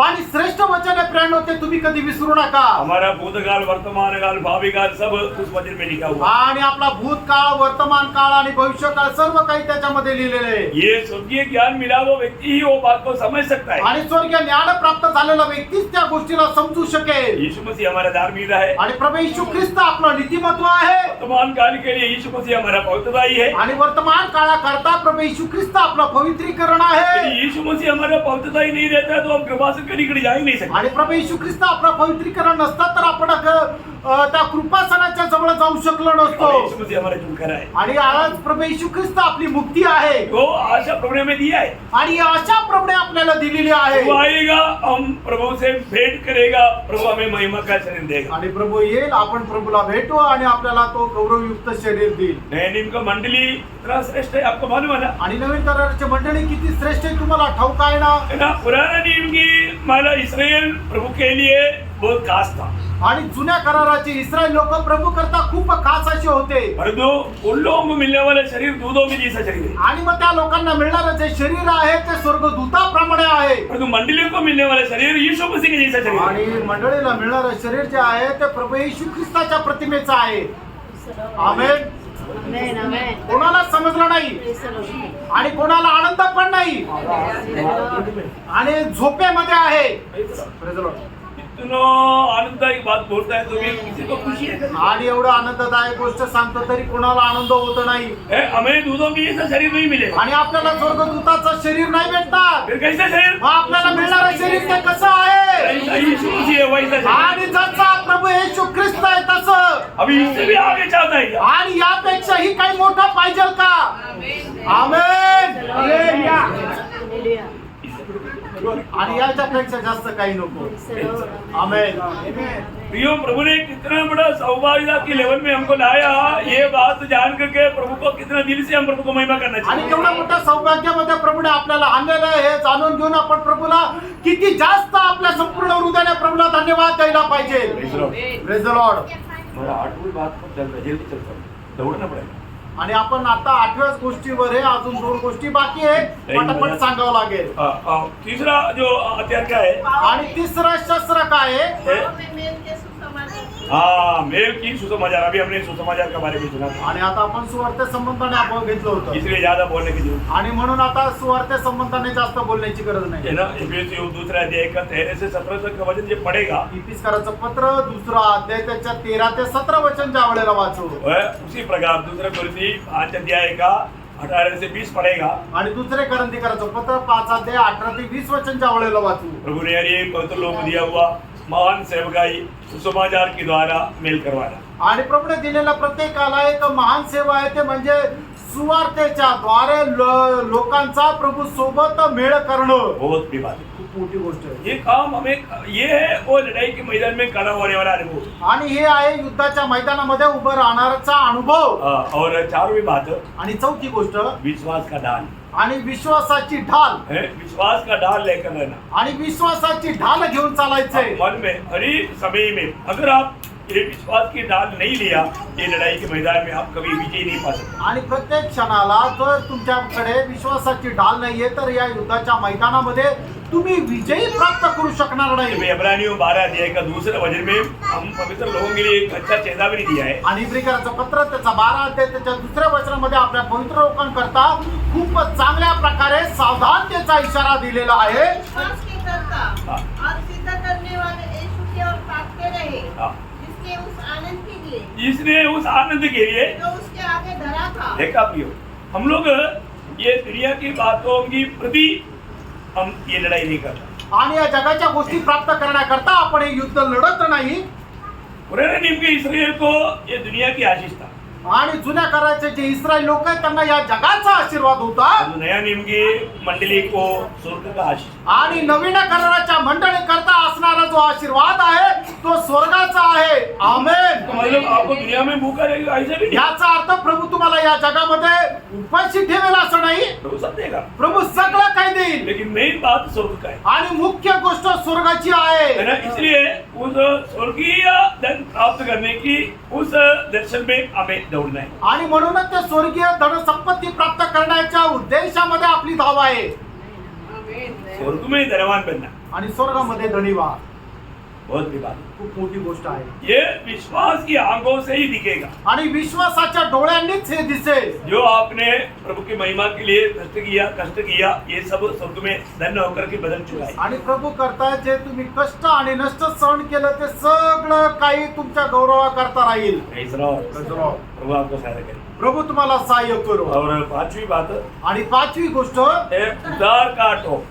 आणि श्रेष्ठ वचन आहे प्रियांनो, ते तुम्ही कधी विसरू नका. हमारा भूतकाल वर्तमान काल भावी काल सब उस वचन में लिखा हुआ। आणि आपला भूतकाळ वर्तमान काळ आणि भविष्यकाळ सर्व काही त्याच्यामध्ये लिहिलेलं आहे. ये स्वर्गीय ज्ञान मिला वो व्यक्ति ही वो बात को समझ सकता है। आणि स्वर्गीय ज्ञान प्राप्त झालेला व्यक्तीच त्या गोष्टीला समजू शकेल. यीशु मसीह हमारा धार्मिकता है। आणि प्रभू येशू ख्रिस्त आपलं नीतिमत्व आहे. वर्तमान काल के लिए यीशु मसीह हमारा पवित्रता ही है। आणि वर्तमान काळाकरता प्रभू येशू ख्रिस्त आपलं पवित्रीकरण आहे. यदि यीशु मसीह हमारा पवित्रता ही नहीं रहता तो हम कृपा से कहीं जा ही नहीं सकते। आणि प्रभू येशू ख्रिस्त आपलं पवित्रीकरण नसतं तर आपण त्या कृपासनाच्या जवळ जाऊ शकलो और नसतो. यीशु मसीह हमारा छुटकारा है। आणि आज प्रभू येशू ख्रिस्त आपली मुक्ती आहे. वो आशा प्रभु ने हमें दिया है। आणि अशा प्रभुने आपल्याला दिलेली आहे. वो आएगा, हम प्रभु से भेंट करेगा, प्रभु हमें महिमा का शरीर देगा। आणि प्रभू येईल, आपण प्रभूला भेटू आणि आपल्याला तो गौरवयुक्त शरीर देईल. नए नियम का मंडली इतना श्रेष्ठ है, आपको मालूम है ना? आणि नवीन कराराची मंडळी किती श्रेष्ठ आहे तुम्हाला ठाऊक आहे ना. है ना? पुराना नियम की माला इस्राएल प्रभु के लिए बहुत खास था, आणि जुन्या कराराचे इस्रायल लोक प्रभू करता खूप खास असे होते. परंतु उन लोगों को मिलने वाला शरीर दूधों के जैसा शरीर है। आणि मग त्या लोकांना मिळणारं जे शरीर आहे ते स्वर्गदूताप्रमाणे आहे. परंतु मंडली को मिलने वाला शरीर यीशु मसीह के जैसा शरीर है। आणि मंडळीला मिळणारं शरीर जे आहे ते प्रभू येशू ख्रिस्ताच्या प्रतिमेचं आहे. आमेन. आमेन, आमेन. कोणाला समजलं नाही Praise the Lord. आणि कोणाला आनंद पण नाही आणि झोपेमध्ये आहे. Praise the Lord. इतना आनंददायक बात बोलता है तो भी किसी को खुशी है। आणि एवढं आनंददायक गोष्ट सांगतो तरी कोणाला आनंद होत नाही. हमें दूधों की जैसा शरीर नहीं मिले, आणि आपल्याला स्वर्गदूताचं शरीर नाही भेटणार. फिर कैसा शरीर? मग आपल्याला मिळणारं शरीर ते कसं आहे? जैसा यीशु मसीह है वैसा शरीर। आणि जसा प्रभू येशू ख्रिस्त आहे तसं. अभी इससे भी आगे चाहता है क्या? आणि यापेक्षाही काही मोठं पाहिजे का? आमेन. हालेलुया. Hallelujah. आणि याच्यापेक्षा जास्त काही नको. Praise the Lord. आमेन. प्रियो, प्रभु ने कितना बड़ा सौभाग्यता के लेवल में हमको लाया, ये बात जान करके प्रभु को कितना दिल से हम प्रभु को महिमा करना आणि चाहिए। केवढ्या मोठ्या सौभाग्यामध्ये प्रभूने आपल्याला आणलेलं आहे हे जाणून घेऊन आपण प्रभूला किती जास्त आपल्या संपूर्ण हृदयाने प्रभूला धन्यवाद द्यायला पाहिजे. Praise the Lord. मेरा आठवीं बात पर चल रहा है, जल्दी चलता हूँ, दौड़ना पड़ेगा। आणि आपण आता 8व्याच गोष्टीवर आहे, अजून 2 गोष्टी बाकी आहे, पटापट सांगावं लागेल. तीसरा जो हथियार क्या है? आणि तिसरं शस्त्र काय आहे? पाँव में मेल के सुसमाचार। हाँ, मेल की सुसमाचार। अभी हमने सुसमाचार के बारे में सुना था, आणि आता आपण सुवार्ते संबंधाने आपण घेतलं होतं इसलिए ज्यादा बोलने की जरूरत आणि म्हणून आता सुवार्ते संबंधाने जास्त बोलण्याची गरज है नाही. ना। इफिसियों दूसरा अध्याय का 13 से 17 तक का वचन जो पढ़ेगा, इफिसकाराचं पत्र 2 अध्याय त्याच्या 13 ते 17 वचन ज्या वेळेला वाचू. वह उसी प्रकार दूसरा कुरिन्थी 5 अध्याय का 18 से 20 पढ़ेगा। आणि दुसरे करंदीकराचं पत्र 5 अध्याय 18 ते 20 वचन ज्या वेळेला वाचू. प्रभु ने ये पवित्र लोग को दिया हुआ महान सेवकाई सुसमाचार के द्वारा मेल करवाना। आणि प्रभूने दिलेल्या प्रत्येकाला एक महान सेवा आहे, ते म्हणजे सुवार्तेच्या द्वारे लोकांचा प्रभू सोबत मेळ करणं. बहुत बड़ी बात है। खूप मोठी गोष्ट आहे. ये काम हमें, ये है वो लड़ाई के मैदान में खड़ा होने वाला अनुभव। आणि हे आहे युद्धाच्या मैदानामध्ये उभं राहणारचा अनुभव. और चारवीं बात, आणि चौथी गोष्ट विश्वास का ढाल आणि विश्वासाची ढाल. है। विश्वास का ढाल लेकर रहना। आणि विश्वासाची ढाल घेऊन चालायचंय. मन में हर एक समय में अगर आप ये विश्वास की ढाल नहीं लिया, ये लड़ाई के मैदान में आप कभी विजय नहीं पा सकते। आणि प्रत्येक क्षणाला जर तुमच्याकडे विश्वासाची ढाल नाहीये तर या युद्धाच्या मैदानामध्ये तुम्ही विजयी प्राप्त करू शकणार नाही. इब्रानियों 12 अध्याय का दूसरा वचन में हम पवित्र लोगों के लिए एक अच्छा चेतावनी दिया है। आणि इब्रिकराचं पत्र त्याचा 12 अध्याय त्याच्या दुसऱ्या वचनामध्ये आपल्या पवित्र लोकांकरता खूप चांगल्या प्रकारे सावधानतेचा इशारा दिलेला आहे. विश्वास के कर्ता और सिद्ध करने वाले यीशु के और ताकते है, हाँ। जिसने उस आनंद के लिए इसने उस आनंद के लिए जो उसके आगे धरा था, देखा प्रियो, हम लोग ये दुनिया की बातों की प्रति हम ये लड़ाई नहीं करते। आणि या जगाच्या गोष्टी प्राप्त करण्याकरता आपण हे युद्ध लढत नाही. पुराने नियम के इसराइल को ये दुनिया की आशीष था, आणि जुन्या कराराचे जे इस्रायल लोक आहेत त्यांना या जगाचा आशीर्वाद होता. और नया नियम की मंडली को स्वर्ग का आशीष। आणि नवीन कराराच्या मंडळी करता असणारा जो आशीर्वाद आहे तो स्वर्गाचा आहे. आमेन. तो मतलब आपको दुनिया में भूखा रहेगा ऐसा भी नहीं, याचा अर्थ प्रभू तुम्हाला या जगामध्ये उपाशी ठेवेल असं नाही. प्रभु सब देगा, प्रभू सगळं काही देईल. लेकिन मेन बात स्वर्ग का है आणि मुख्य गोष्ट स्वर्गाची आहे. ना। इसलिए उस स्वर्गीय धन प्राप्त करने की उस दर्शन में हमें दौड़ना है। आणि म्हणूनच ते स्वर्गीय धन संपत्ती प्राप्त करण्याच्या उद्देशामध्ये आपली धाव आहे. स्वर्ग में धनवान बनना आणि स्वर्गामध्ये धनी व्हा. बहुत बड़ी बात है। खूप मोठी गोष्ट आहे. ये विश्वास की आंखों से ही दिखेगा। आणि विश्वासाच्या डोळ्यांनीच हे दिसेल. जो आपने प्रभु की महिमा के लिए कष्ट किया ये सब स्वर्ग में धन्य होकर के बदल चुका है। आणि प्रभू करता जे तुम्ही कष्ट आणि नष्ट सहन केलं ते सगळं काही तुमच्या गौरवाकरता राहील. Praise the Lord। प्रभु आपको सहायता करे। प्रभू तुम्हाला सहाय्य करू. और पांचवी बात आणि पाचवी गोष्ट है उद्धार का टोप।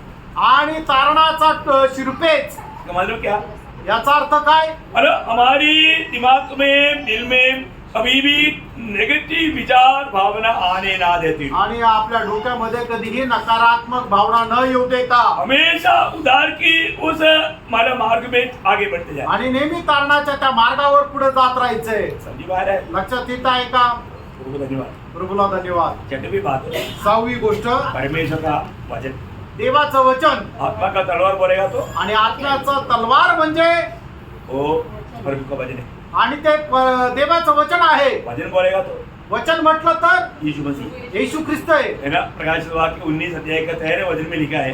आणि तारणाचा शिरपेच. इसका मतलब क्या? याचा अर्थ काय? मतलब हमारी दिमाग में दिल में कभी भी नेगेटिव विचार भावना आने ना देती, आणि आपल्या डोक्यामध्ये कधीही नकारात्मक भावना न येऊ देता हमेशा उद्धार की उस हमारे मार्ग में आगे बढ़ते जाए। आणि नेहमी तारणाच्या त्या मार्गावर पुढे जात राहायचंय. समझी बात है? लक्षात येत आहे का? प्रभु धन्यवाद। प्रभूला धन्यवाद. छठवीं बात है सहावी गोष्ट परमेश्वर का वचन। देवाचं वचन. आत्मा का तलवार बोलेगा तो आणि आत्म्याचं तलवार म्हणजे वो प्रभु का वचन है। आणि ते देवाचं वचन आहे. वचन बोलेगा तो वचन म्हटलं तर यीशु मसीह येशू ख्रिस्त आहे. है ना। प्रकाशित वाक्य 19 अध्याय का 13 वचन में लिखा है,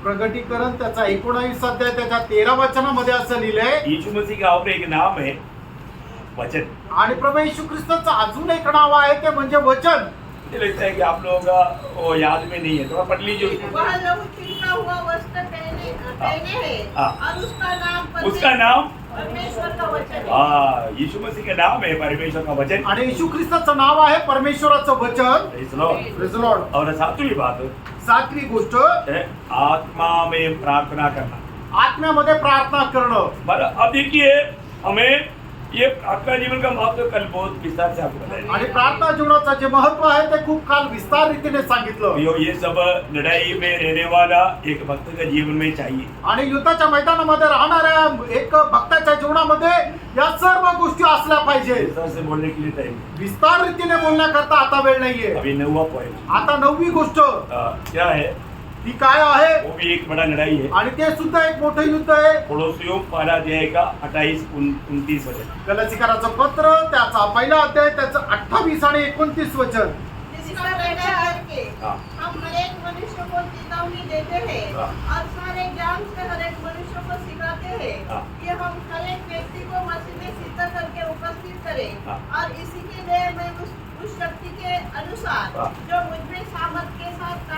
प्रगटीकरण त्याचा 19 अध्याय त्याच्या 13 वचनामध्ये असं लिहिलंय. यीशु मसीह का और एक नाम है वचन। आणि प्रभू येशू ख्रिस्ताचं अजून एक नाव आहे ते म्हणजे वचन. मुझे लगता है कि आप लोगों का वो याद में नहीं है, थोड़ा पढ़ लीजिए उसको। वह लहू छिड़का हुआ वस्त्र पहने है, हाँ। और उसका नाम परमेश्वर का वचन है। हाँ, यीशु मसीह का नाम है परमेश्वर का वचन। आणि येशू ख्रिस्ताचं नाव आहे परमेश्वराचं वचन. Praise the Lord। Praise the Lord. और सातवीं बात सातवी गोष्ट है आत्मा में प्रार्थना करना। आत्म्यामध्ये प्रार्थना करणं. मतलब अब देखिए हमें ये प्रार्थना जीवन का महत्व कल बहुत विस्तार से आपको बताया। आणि प्रार्थना जीवनाचं जे महत्व आहे ते खूप काल विस्तार रीतीने सांगितलं. ये सब लड़ाई में रहने वाला एक भक्त का जीवन में चाहिए। आणि युद्धाच्या मैदानामध्ये राहणाऱ्या एक भक्ताच्या जीवनामध्ये या सर्व गोष्टी असल्या पाहिजे. विस्तार से बोलने के लिए टाइम। विस्तार रीतीने बोलण्याकरता आता वेळ नाहीये. अभी 9वां पॉइंट आता 9वी गोष्ट क्या है? ती काय आहे? वो भी एक बड़ा लड़ाई है। आणि ते सुद्धा एक मोठं युद्ध आहे. पड़ोसियों पहला अध्याय का 28-29 वचन। गलातिकराचं पत्र त्याचा पहिला अध्याय त्याचं 28 आणि 29 वचन. जिसका बेटा करके हाँ। हम हरेक मनुष्य को चेतावनी देते हैं हाँ। और सारे ज्ञान से हरेक मनुष्य को सिखाते हैं हाँ। कि हम हरेक व्यक्ति को मसीह में सिद्ध करके उपस्थित करें हाँ। और इसी के लिए मैं उस शक्ति के अनुसार हाँ। जो मुझमें सामर्थ के साथ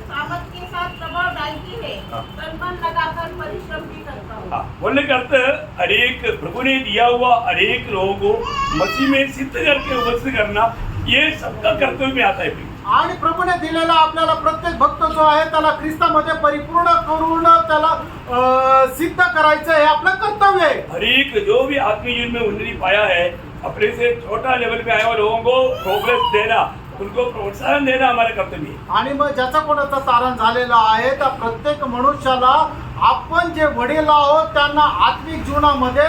सामर्थ के साथ प्रभाव डालती है हाँ। तन मन लगाकर परिश्रम भी करता हूँ। हाँ, बोलने का अर्थ हरेक प्रभु ने दिया हुआ हरेक लोगों को मसीह में सिद्ध करके उपस्थित करना ये सबका कर्तव्य में आता है। आणि प्रभूने दिलेला आपल्याला प्रत्येक भक्त जो आहे त्याला ख्रिस्तामध्ये परिपूर्ण करून त्याला सिद्ध करायचं हे आपलं कर्तव्य आहे. हरेक जो भी आत्मीय जीवन में उन्नति पाया है अपने से छोटा लेवल पे आए हुए लोगों को प्रोग्रेस देना, उनको प्रोत्साहन देना हमारा कर्तव्य है। आणि मग ज्याचा कोणाचा तारण झालेलं आहे त्या प्रत्येक मनुष्याला आपण जे वडील आहोत त्यांना आत्मिक जीवनामध्ये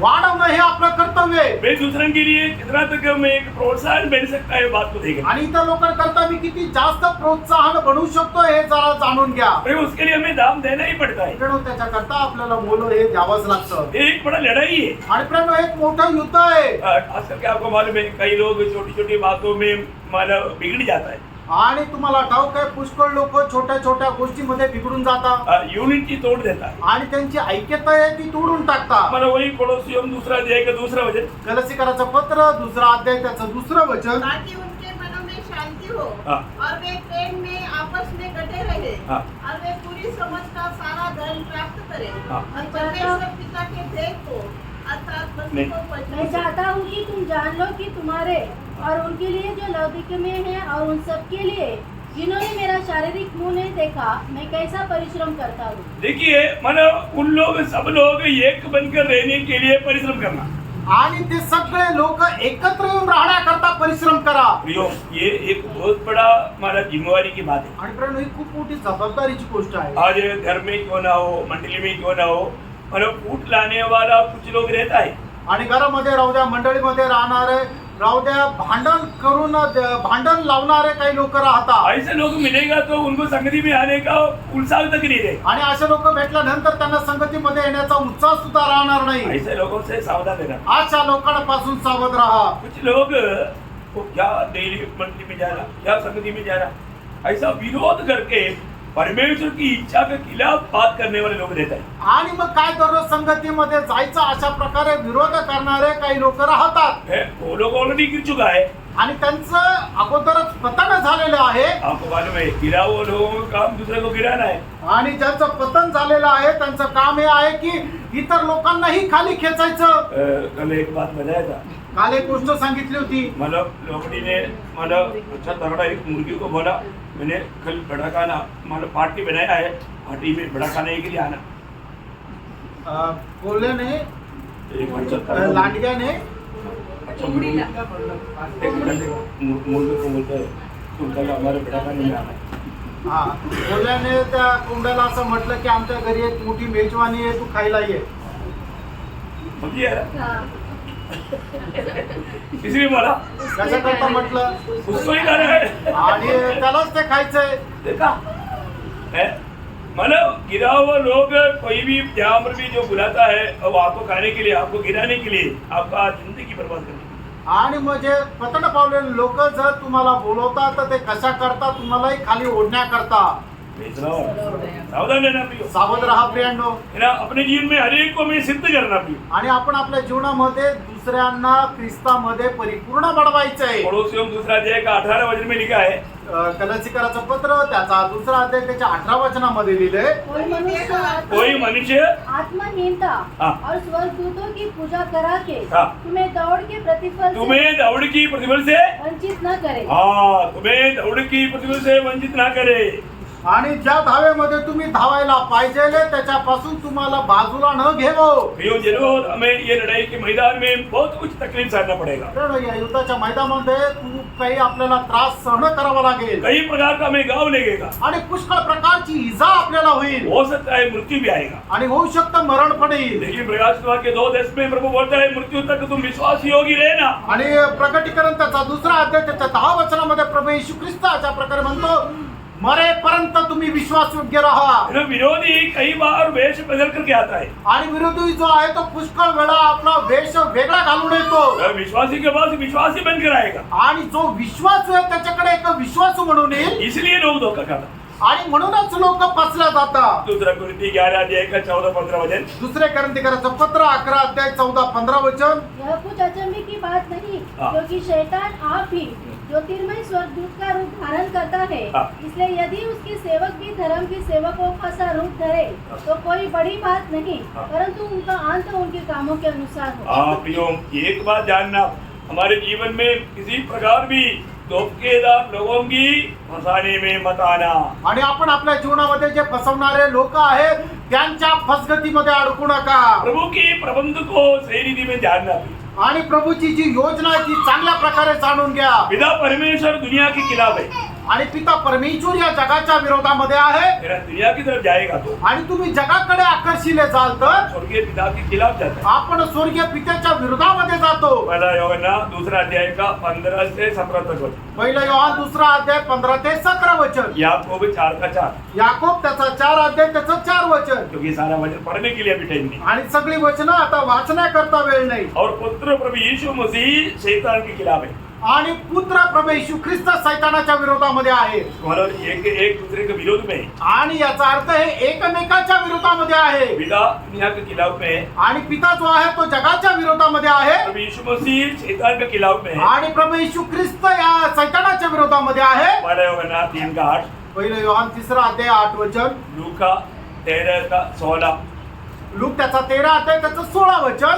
वाढवणं हे आपलं कर्तव्य आहे. मैं दूसरों के लिए कितना तक मैं एक प्रोत्साहन मिल सकता है बात को देखना। आणि इतर लोकांकरता मी किती जास्त प्रोत्साहन बनवू शकतो हे जरा जाणून घ्या. अरे उसके लिए हमें दाम देना ही पड़ता है। प्रेम त्याच्याकरता आपल्याला मोल हे द्यावंच लागतं. ये एक बड़ा लड़ाई है। आणि प्रेम एक मोठं युद्ध आहे. खास करके आपको मालूम है कई लोग छोटी छोटी बातों में मानव बिगड़ जाता है। आणि तुम्हाला ठाऊक आहे पुष्कळ लोक छोट्या छोट्या गोष्टीमध्ये बिघडून जातात यूनिटी तोड़ देता है। आणि त्यांची ऐक्यता आहे ती तोडून टाकतात. मतलब वही पड़ोसियों में दूसरा अध्याय का दूसरा वचन। गलातिकराचं पत्र दुसरा अध्याय त्याचं दुसरं वचन. ताकि उनके मनों में शांति हो हाँ। और वे प्रेम में आपस में डटे रहे हाँ। और वे पूरी समझ का सारा धन प्राप्त करें हाँ। और परमेश्वर पिता के भेद को संपत्ति को मैं पच्चीस चाहता हूँ कि तुम जान लो कि तुम्हारे और उनके लिए जो लौकिक में है और उन सब के लिए जिन्होंने मेरा शारीरिक मुंह नहीं देखा मैं कैसा परिश्रम करता हूँ। देखिए मन उन लोग सब लोग एक बनकर रहने के लिए परिश्रम करना। आणि ते सगळे लोक एकत्र येऊन राहण्याकरता परिश्रम करा. प्रियो, ये एक बहुत बड़ा हमारा जिम्मेवारी की बात है। आणि प्रियांनो, ही खूप मोठी जबाबदारीची गोष्ट आहे. आज घर में क्यों ना हो, मंडली में क्यों ना हो, मतलब फूट लाने वाला कुछ लोग रहता है। आणि घरामध्ये राहू द्या, मंडळीमध्ये राहणारे राहू द्या, भांडण लावणारे काही लोक राहतात. ऐसे लोग मिलेगा तो उनको संगति में आने का उत्साह तक नहीं रहे। आणि असे लोक भेटल्यानंतर त्यांना संगतीमध्ये येण्याचा उत्साह सुद्धा राहणार नाही. ऐसे लोगों से सावधान रहना। अशा लोकांपासून सावध राहा. कुछ लोग वो क्या डेली मंडली में जा रहा, क्या संगति में जा रहा, ऐसा विरोध करके परमेश्वर की इच्छा के खिलाफ बात करने वाले लोग रहते हैं। आणि मग काय दररोज संगतीमध्ये जायचं अशा प्रकारे विरोध करणारे काही लोक राहतात. वो लोग ऑलरेडी गिर चुका है। आणि त्यांचं अगोदरच पतन झालेलं आहे. आपको मालूम है, गिरा वो लोगों का काम दूसरे को गिराना है। आणि ज्यांचं पतन झालेलं आहे त्यांचं काम हे आहे की इतर लोकांनाही खाली खेचायचं. कल एक बात बताया था, काल एक गोष्ट सांगितली होती. मतलब लोमड़ी ने मतलब अच्छा तगड़ा एक मुर्गी को बोला, मैंने कल बड़ा खाना मतलब पार्टी बनाया है, पार्टी में बड़ा खाने के लिए आना। कोल्ह्याने एक अच्छा तगड़ा लांडग्याने अच्छा मुर्गी को बोलता है, तुम कल हमारे बड़ा खाने में आना। हा, कोल्ह्याने त्या कोंबड्याला असं म्हटलं की आमच्या घरी एक मोठी मेजवानी आहे, तू खायला ये. समझिए यार? हाँ। इसलिए बोला कशाकरता म्हटलं, उसको ही खाना है। आणि त्यालाच ते खायचंय. देखा है, मतलब गिरा हुआ लोग कोई भी जहाँ पर भी जो बुलाता है वो आपको खाने के लिए, आपको गिराने के लिए, आपका जिंदगी बर्बाद करने के लिए। आणि म्हणजे पतन पावलेले लोक जर तुम्हाला बोलवतात तर ते कशा करता, तुम्हालाही खाली ओढण्याकरता. सावधान रहना प्रियो, सावध राहा प्रियांनो. है ना। अपने जीवन में हर एक को हमें सिद्ध करना प्रियो। आणि आपण आपल्या जीवनामध्ये दुसऱ्यांना ख्रिस्तामध्ये परिपूर्ण बनवायचंय. पड़ोसियों दूसरा अध्याय का 18 वचन में लिखा है, कलसीकराचं पत्र त्याचा दुसरा अध्याय त्याच्या 18 वचनामध्ये लिहिलंय. कोई मनुष्य आत्महीनता हाँ। और स्वर्गदूतों की पूजा करा के हाँ। तुम्हें दौड़ के प्रतिफल से तुम्हें दौड़ की प्रतिफल से, वंचित न करे। हाँ, तुम्हें दौड़ की प्रतिफल से वंचित ना करे। आणि ज्या धावेमध्ये तुम्ही धावायला पाहिजे त्याच्यापासून तुम्हाला बाजूला न घेवो. प्रियो, जरूर हमें ये लड़ाई के मैदान में बहुत कुछ तकलीफ सहना पड़ेगा। तर या युद्धाच्या मैदानामध्ये खूप काही आपल्याला त्रास सहन करावा लागेल. कई प्रकार का हमें गाँव लगेगा, आणि पुष्कळ प्रकारची इजा आपल्याला होईल. हो सकता है मृत्यू भी आएगा। आणि होऊ शकतं मरण पण येईल. लेकिन प्रकाश कुमार के 2:10 में प्रभु बोलता है, मृत्यू तक तुम विश्वासी होगी रहना। आणि प्रकटीकरण त्याचा दुसरा अध्याय त्याच्या 10 वचनामध्ये प्रभू येशू ख्रिस्त अशा प्रकारे म्हणतो, मरेपर्यंत तुम्ही विश्वास योग्य राहा. विरोधी कई बार वेश बदल करके आता है, आणि विरोधी जो आहे तो पुष्कळ वेळा आपला वेश वेगळा घालून येतो. विश्वासी के पास विश्वासी बनकर आएगा, आणि जो विश्वासू आहे त्याच्याकडे एक विश्वासू म्हणून येईल. इसलिए लोग धोखा खाता। आणि म्हणूनच लोक फसल्या जातात. दूसरा कुरिन्थी 11 अध्याय का 14-15 वचन, दुसरे करंथीकराचं पत्र 11 अध्याय 14-15 वचन. यह कुछ अचंभे की बात नहीं, हाँ। क्योंकि शैतान आप ही ज्योतिर्मय स्वर्गदूत का रूप धारण करता है। हाँ। इसलिए यदि उसके सेवक भी धर्म के सेवकों का सा रूप धरे तो कोई बड़ी बात नहीं, हाँ। परंतु उनका अंत उनके कामों के अनुसार हो। आप प्रियो, एक बात जानना, हमारे जीवन में किसी प्रकार भी धोखेदार लोगों की फंसाने में मत आना। आणि आपण आपल्या जीवनामध्ये जे फसवणारे लोक आहेत त्यांच्या फसगतीमध्ये अडकू नका. प्रभु की प्रबंध को सही रीति में जानना। आणि प्रभूची जी योजना आहे ती चांगल्या प्रकारे जाणून घ्या. पिता परमेश्वर दुनिया के खिलाफ है, आणि पिता परमेश्वर या जगाच्या विरोधामध्ये आहे. मेरा दुनिया की तरफ जाएगा तो आणि तुम्ही जगाकडे आकर्षिले जाल तर स्वर्गीय पिता के खिलाफ जाता है। आपण स्वर्गीय पित्याच्या विरोधामध्ये जातो. पहला यूहन्ना दूसरा अध्याय का 15 से 17 तक वचन, पहिला योहान दुसरा अध्याय 15 ते 17 वचन. याकूब 4 का 4, याकोब त्याचा 4 अध्याय त्याचं 4 वचन. क्योंकि सारा वचन पढ़ने के लिए अभी टाइम नहीं। आणि सगळी वचनं आता वाचण्याकरता वेळ नाही. और पुत्र प्रभु यीशु मसीह शैतान के खिलाफ है। आणि पुत्र प्रभू येशू ख्रिस्त सैतानाच्या विरोधामध्ये आहे. मतलब एक दूसरे के विरोध में है। आणि याचा अर्थ हे एकमेकाच्या विरोधामध्ये आहे. पिता दुनिया के खिलाफ में है, आणि पिता जो आहे तो जगाच्या विरोधामध्ये आहे. प्रभु यीशु मसीह शैतान के खिलाफ में है। आणि प्रभू येशू ख्रिस्त या सैतानाच्या विरोधामध्ये आहे. पहला यूहन्ना 3 का 8, पहिलं योहान 3 अध्याय 8 वचन. लूका 13 का 16, लूक त्याचा 13 अध्याय त्याचं 16 वचन.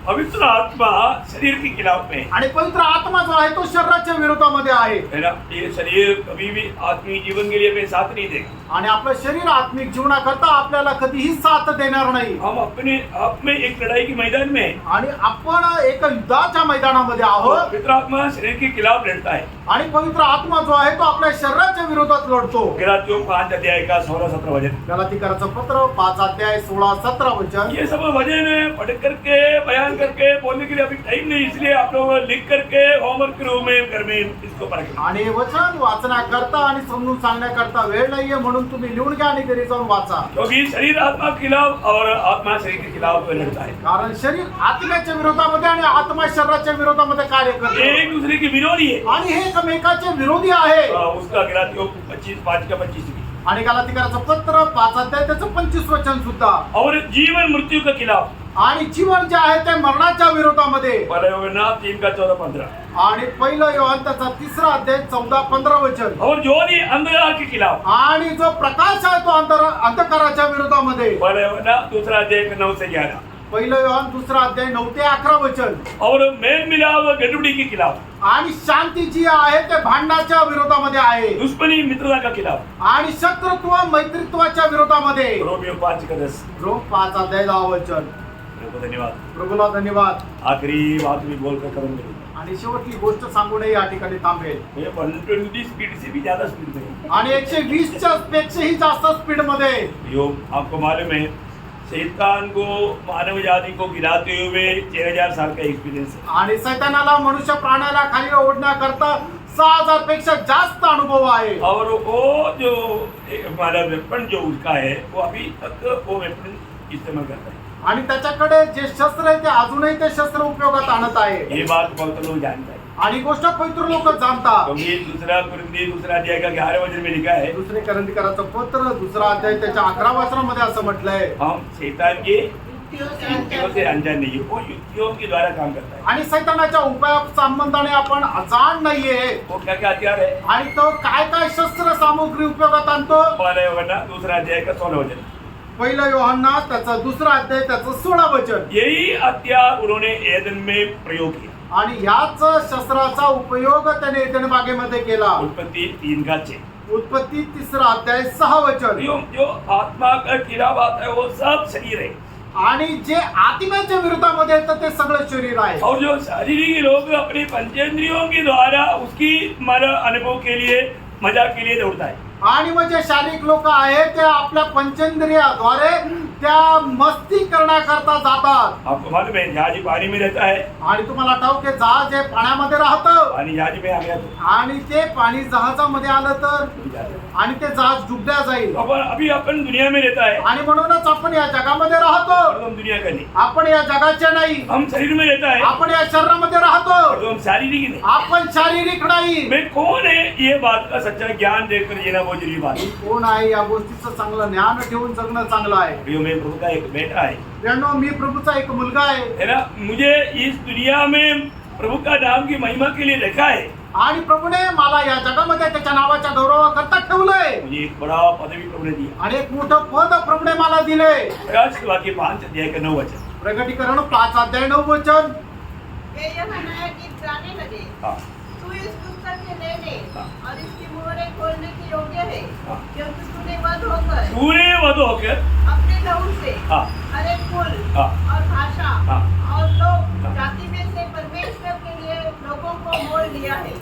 पवित्र आत्मा शरीर के खिलाफ में आणि पवित्र आत्मा जो आहे तो शरीराच्या विरोधामध्ये आहे. है ना. ये शरीर कभी भी आत्मिक जीवन के लिए हमें साथ नहीं देगा. आणि आपलं शरीर आत्मिक जीवनाकरता आपल्याला कधीही साथ देणार नाही. हम अपने आप में एक लड़ाई के मैदान में हैं. आणि आपण एक युद्धाच्या मैदानामध्ये आहोत. पवित्र आत्मा शरीर के खिलाफ लड़ता है. आणि पवित्र आत्मा जो आहे तो आपल्या शरीराच्या विरोधात लढतो. गलातियों 5 अध्याय का 16-17 वचन. गलातीकराचं पत्र 5 अध्याय 16-17 वचन. ये सब वचन पढ़ करके बयान करके बोलने के लिए अभी टाइम नहीं, इसलिए आप लोग लिख करके होमवर्क के रूप में घर में इसको पढ़ें. आणि वचन वाचण्याकरता आणि समजून सांगण्याकरता वेळ नाहीये म्हणून तुम्ही लिहून घ्या आणि घरी जाऊन वाचा. क्योंकि शरीर आत्मा के खिलाफ और आत्मा शरीर के खिलाफ लड़ता है. कारण शरीर आत्म्याच्या विरोधामध्ये आणि आत्मा शरीराच्या विरोधामध्ये कार्य करतो. एक दूसरे के विरोधी है. आणि हे एकमेकाचे विरोधी आहे. उसका गलातियों 5:25 आणि गलातीकराचं पत्र 5 अध्याय त्याचं 25 वचन सुद्धा. और जीवन मृत्यू के खिलाफ. आणि जीवन जे आहे ते मरणाच्या विरोधामध्ये. 3:14-15. आणि पहिलं योहान त्याचा 3 अध्याय 14-15 वचन. और ज्योति अंधकार के खिलाफ. आणि जो प्रकाश आहे तो अंधकाराच्या विरोधामध्ये. 2 9-11. पहिलं योहान 2 अध्याय 9 ते 11 वचन. और मेल मिलाप गड़बड़ी के खिलाफ. आणि शांती जी आहे ते भांडणाच्या विरोधामध्ये आहे. दुश्मनी मित्रता का खिलाफ. आणि शत्रुत्व मैत्रित्वाच्या विरोधामध्ये. रोमियो 5:10. रोम 5 अध्याय 10 वचन. धन्यवाद. प्रभूला धन्यवाद. आखिरी बात भी बोलकर करूंगी. आणि शेवटची गोष्ट सांगूनही या ठिकाणी थांबेल. 120 स्पीड से भी ज्यादा स्पीड में. आणि 120च्या पेक्षाही जास्त स्पीड मध्ये. यो आपको मालूम है शैतान को मानव जाति को गिराते हुए 6000 साल का एक्सपीरियंस है. आणि सैतानाला मनुष्य प्राण्याला खाली ओढण्याकरता 6000 पेक्षा जास्त अनुभव आहे. और वो जो हमारा वेपन जो उसका है वो अभी तक वो वेपन इस्तेमाल करता है. आणि त्याच्याकडे जे शस्त्र आहे ते अजूनही ते शस्त्र उपयोगात आणत आहे. ये बात बहुत लोग जानता है. आणि गोष्ट पवित्र लोक जाणतात. क्योंकि दूसरा अध्याय का 11 वचन में लिखा है. दुसरे करंदीकराचं पत्र 2 अध्याय त्याच्या 11 वचनामध्ये असं म्हटलंय. हम शैतान के युक्तियों से अनजान नहीं है. वो युक्तियों के द्वारा काम करता है. आणि सैतानाच्या उपाया संबंधाने आपण अजाण नाहीये. वो क्या क्या हथियार है. आणि तो काय काय शस्त्र सामुग्री उपयोगात आणतो. 2 अध्याय का 16 वचन. पहिलं योहाना त्याचा 2 अध्याय त्याचं 16 वचन. यही हथियार उन्होंने एदन में प्रयोग किया. आणि ह्याच शस्त्राचा उपयोग त्याने एदन बागेमध्ये केला. उत्पत्ति 3:6. उत्पत्ती 3 अध्याय 6 वचन. जो आत्मा का खिलाफ आता है वो सब शरीर है. आणि जे आत्म्याच्या विरोधामध्ये येतं ते सगळं शरीर आहे. और जो शारीरिक लोग अपने पंचेंद्रियों के द्वारा उसकी अनुभव के लिए मजा के लिए दौड़ता है. आणि मग जे शारीरिक लोक आहेत ते आपल्या पंचेंद्रियाद्वारे त्या मस्ती करण्याकरता जातात. आपको मालूम है जहाज पानी में रहता है. आणि तुम्हाला ठाऊक आहे जहाज हे पाण्यामध्ये राहतं. पानी जहाज में आ गया तो आणि ते पाणी जहाजामध्ये आलं तर आणि ते जहाज डुबल्या जाईल. अभी अपन दुनिया में रहता है. आणि म्हणूनच आपण या जगामध्ये राहतो. और हम दुनिया का नहीं. आपण या जगाचे नाही. हम शरीर में रहता है. आपण या शरीरामध्ये राहतो. और हम शारीरिक नहीं. आपण शारीरिक नाही. मैं कौन है ये बात का सच्चा ज्ञान देकर जीना बहुत जरूरी बात है. कोण आहे या गोष्टीचं चांगलं ज्ञान ठेवून जगणं चांगलं आहे. प्रियो में प्रभु का एक बेटा है. प्रियांनो, मी प्रभूचा एक मुलगा आहे. है ना. मुझे इस दुनिया में प्रभु का नाम की महिमा के लिए रखा है. आणि प्रभूने मला या जगामध्ये त्याच्या नावाच्या गौरवाकरता ठेवलंय. मुझे एक बड़ा पदवी प्रभु ने दिया. आणि एक मोठं पद प्रभूने मला दिले. प्रकाशित वाक्य 5 अध्याय का 9 वचन. प्रकटीकरण 5 अध्याय 9 वचन. वे यूहन्ना गीत गाने लगे. हाँ. तू इस पुस्तक के लेने हाँ. और इसकी मोहरें खोलने के योग्य है, हाँ. क्योंकि तूने वध होकर तूने वध होकर अपने लहू से हाँ. हर एक कुल हाँ. और भाषा हाँ. और लोग हाँ. जाति में से परमेश्वर के लिए लोगों को मोल लिया है.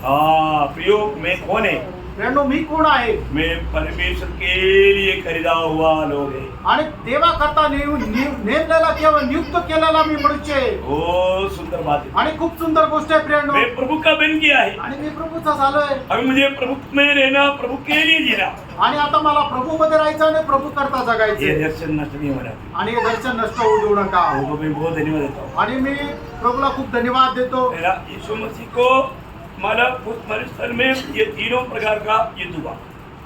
प्रियो मैं कौन है. प्रियांनो, मी कोण आहे. मैं परमेश्वर के लिए खरीदा हुआ लोग है. आणि देवाकरता नेमलेला किंवा नियुक्त केलेला मी मनुष्य आहे. ओ सुंदर बात है. आणि खूप सुंदर गोष्ट आहे प्रियांनो. मैं प्रभु का बन गया है. आणि मी प्रभूचा झालोय. अभी मुझे प्रभु में रहना, प्रभु के लिए जीना. आणि आता मला प्रभू मध्ये राहायचं आणि प्रभू करता ये जगायचं. दर्शन नष्ट नहीं होना. आणि हे दर्शन नष्ट होऊ देऊ नका. प्रभु को मैं बहुत धन्यवाद देता हूँ. आणि मी प्रभूला खूप धन्यवाद देतो. मेरा यीशु मसीह को मारा उस मरुस्थल में ये तीनों प्रकार का युद्ध हुआ.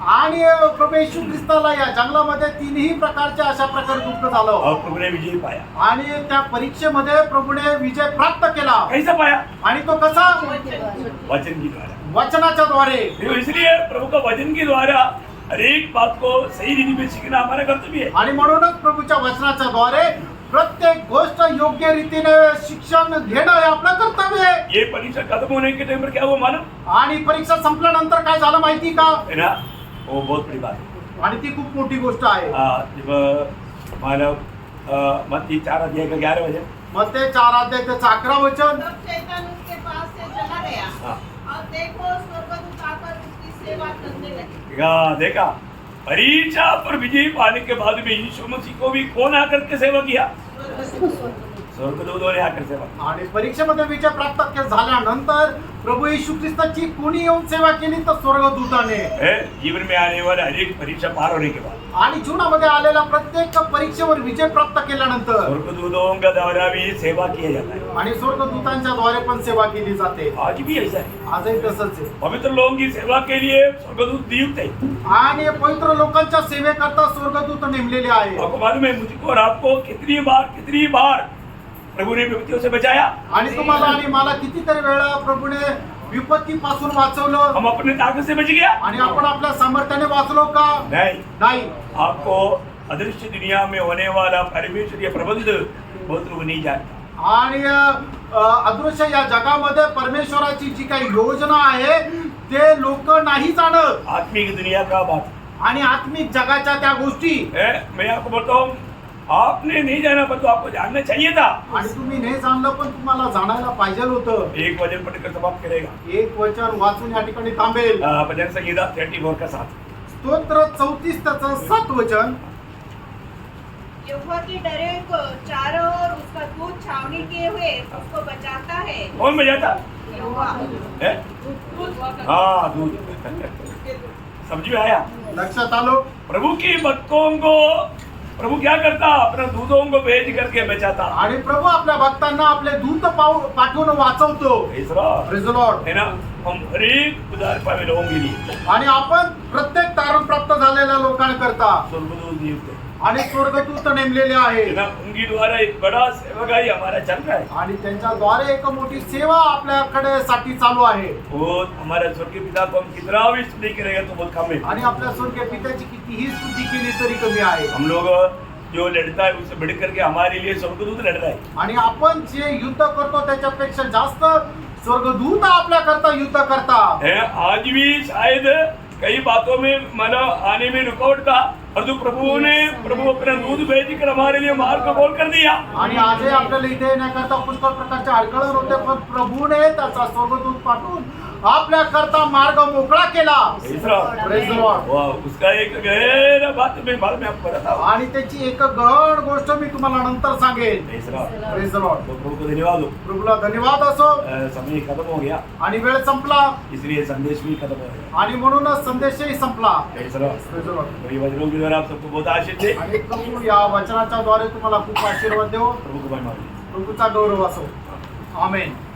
आणि प्रभू येशू ख्रिस्ताला या जंगलामध्ये 3ही प्रकारच्या अशा प्रकारे दुःख झालं. और प्रभु ने विजय पाया. आणि त्या परीक्षेमध्ये प्रभूने विजय प्राप्त केला. कैसा पाया. आणि तो कसा. वचन के द्वारा. वचनाच्या द्वारे. इसलिए प्रभु का वचन के द्वारा हर एक बात को सही रीति में सीखना हमारा कर्तव्य है। आणि म्हणूनच प्रभूच्या वचनाच्या द्वारे प्रत्येक गोष्ट योग्य रीतीने शिक्षण घेणं हे आपलं कर्तव्य आहे. ये परीक्षा खत्म होने के टाइम पर क्या हुआ मालूम आणि परीक्षा संपल्यानंतर काय झालं माहिती का? है ना, वो बहुत बड़ी बात है। आणि ती खूप मोठी गोष्ट आहे. जब मानव मत्ती 4:11 बजे मग ते 4 त्याचं 11 वचन. तब शैतान उसके पास से चला गया हाँ। और देखो स्वर्गदूत आकर उसकी सेवा करने लगे। देखा परीक्षा पर विजय पाने के बाद में यीशु मसीह को भी कौन आकर के सेवा किया? स्वर्गदूतों ने आकर सेवा की। आणि परीक्षेमध्ये विजय प्राप्त झाल्यानंतर प्रभू येशू ख्रिस्ताची कोणी येऊन सेवा केली तर स्वर्गदूताने. जीवन में आने वाले हर एक परीक्षा पार होने के बाद आणि जीवनामध्ये आलेल्या प्रत्येक परीक्षेवर विजय प्राप्त केल्यानंतर स्वर्गदूतों का द्वारा भी सेवा किया जाता है। आणि स्वर्गदूतांच्या द्वारे पण सेवा केली जाते. आज भी ऐसा है। आजही तसंच आहे. पवित्र लोगों की सेवा के लिए स्वर्गदूत नियुक्त है। आणि पवित्र लोकांच्या सेवेकरता स्वर्गदूत नेमलेले आहे. आपको मालूम है मुझको और आपको कितनी बार प्रभु ने विपत्तियों से बचाया। आणि तुम्हाला आणि मला कितीतरी वेळा प्रभूने विपत्तीपासून वाचवलं. हम अपने ताकत से बच गया आणि आपण आपल्या सामर्थ्याने वाचलो का? नाही. आपको अदृश्य दुनिया में होने वाला परमेश्वरीय प्रबंध बहुत लोग नहीं जानते। आणि अदृश्य या जगामध्ये परमेश्वराची जी काही योजना आहे ते लोक नाही जाणत. आत्मिक दुनिया का बात आणि आत्मिक जगाच्या त्या गोष्टी है। मैं आपको बोलता हूँ आपने नहीं जाना पर तो आपको जानना चाहिए था। आणि तुम्ही नाही जाणलं पण तुम्हाला जाणायला पाहिजे होतं. एक वचन पढ़कर समाप्त करेगा। एक वचन वाचून या ठिकाणी थांबेल. भजन संहिता 34 का 7। स्तोत्र 34 त्याचं 7 वचन. यहोवा के डरे को चारों ओर उसका दूत छावनी किए हुए उसको बचाता है। कौन बजाता यहोवा है? हाँ दूध। समझ में आया? लक्षात आलो. प्रभु की भक्तों को प्रभु क्या करता? अपने दूतों को भेज करके बचाता। आणि प्रभू आपल्या भक्तांना आपले दूत पाठवून वाचवतो. Praise the Lord. Praise the Lord. है ना, हम हर एक उदार पावे लोगों के लिए आणि आपण प्रत्येक तारण प्राप्त झालेल्या लोकांकरता स्वर्गदूत नियुक्त है। आणि स्वर्गदूत नेमलेले आहे. है ना, उनकी द्वारा एक बड़ा सेवकाई हमारा चल रहा है। आणि त्यांच्या द्वारे एक मोठी सेवा आपल्याकडे साठी चालू आहे. वो हमारे स्वर्गीय पिता को हम कितना भी स्तुति करेगा तो बहुत कम है। आणि आपल्या स्वर्गीय पित्याची कितीही स्तुती केली तरी कमी आहे. हम लोग जो लड़ता है उससे बढ़ करके हमारे लिए स्वर्गदूत लड़ रहा है। आणि आपण जे युद्ध करतो त्याच्यापेक्षा जास्त स्वर्गदूत आपल्याकरता युद्ध करता. है आज भी शायद कई बातों में मानव आने में रुकावट था और जो प्रभु अपना दूध भेज कर हमारे लिए मार्ग को खोल कर दिया। आणि आजही आपल्याला इथे येण्याकरता पुष्कळ प्रकारचे अडखळ होते पण प्रभूने त्याचा स्वर्गदूत पाठवून आपल्याकरता मार्ग मोकळा केला. Praise the Lord. वाह, उसका एक गहरा बात मैं बाद में आपको बताता हूँ। आणि त्याची एक गहन गोष्ट मी तुम्हाला नंतर सांगेन. Praise the Lord. Praise the Lord. तो प्रभु को धन्यवाद हो। प्रभूला धन्यवाद असो. समय खत्म हो गया आणि वेळ संपला इसलिए संदेश भी खत्म हो गया। आणि म्हणूनच संदेशही संपला. Praise the Lord. Praise the Lord. और ये वचनों के द्वारा आप सबको बहुत आशीष दे। आणि प्रभू या वचनाच्या द्वारे तुम्हाला खूप आशीर्वाद देव. प्रभु को महिमा हो। प्रभूचा गौरव असो. आमेन.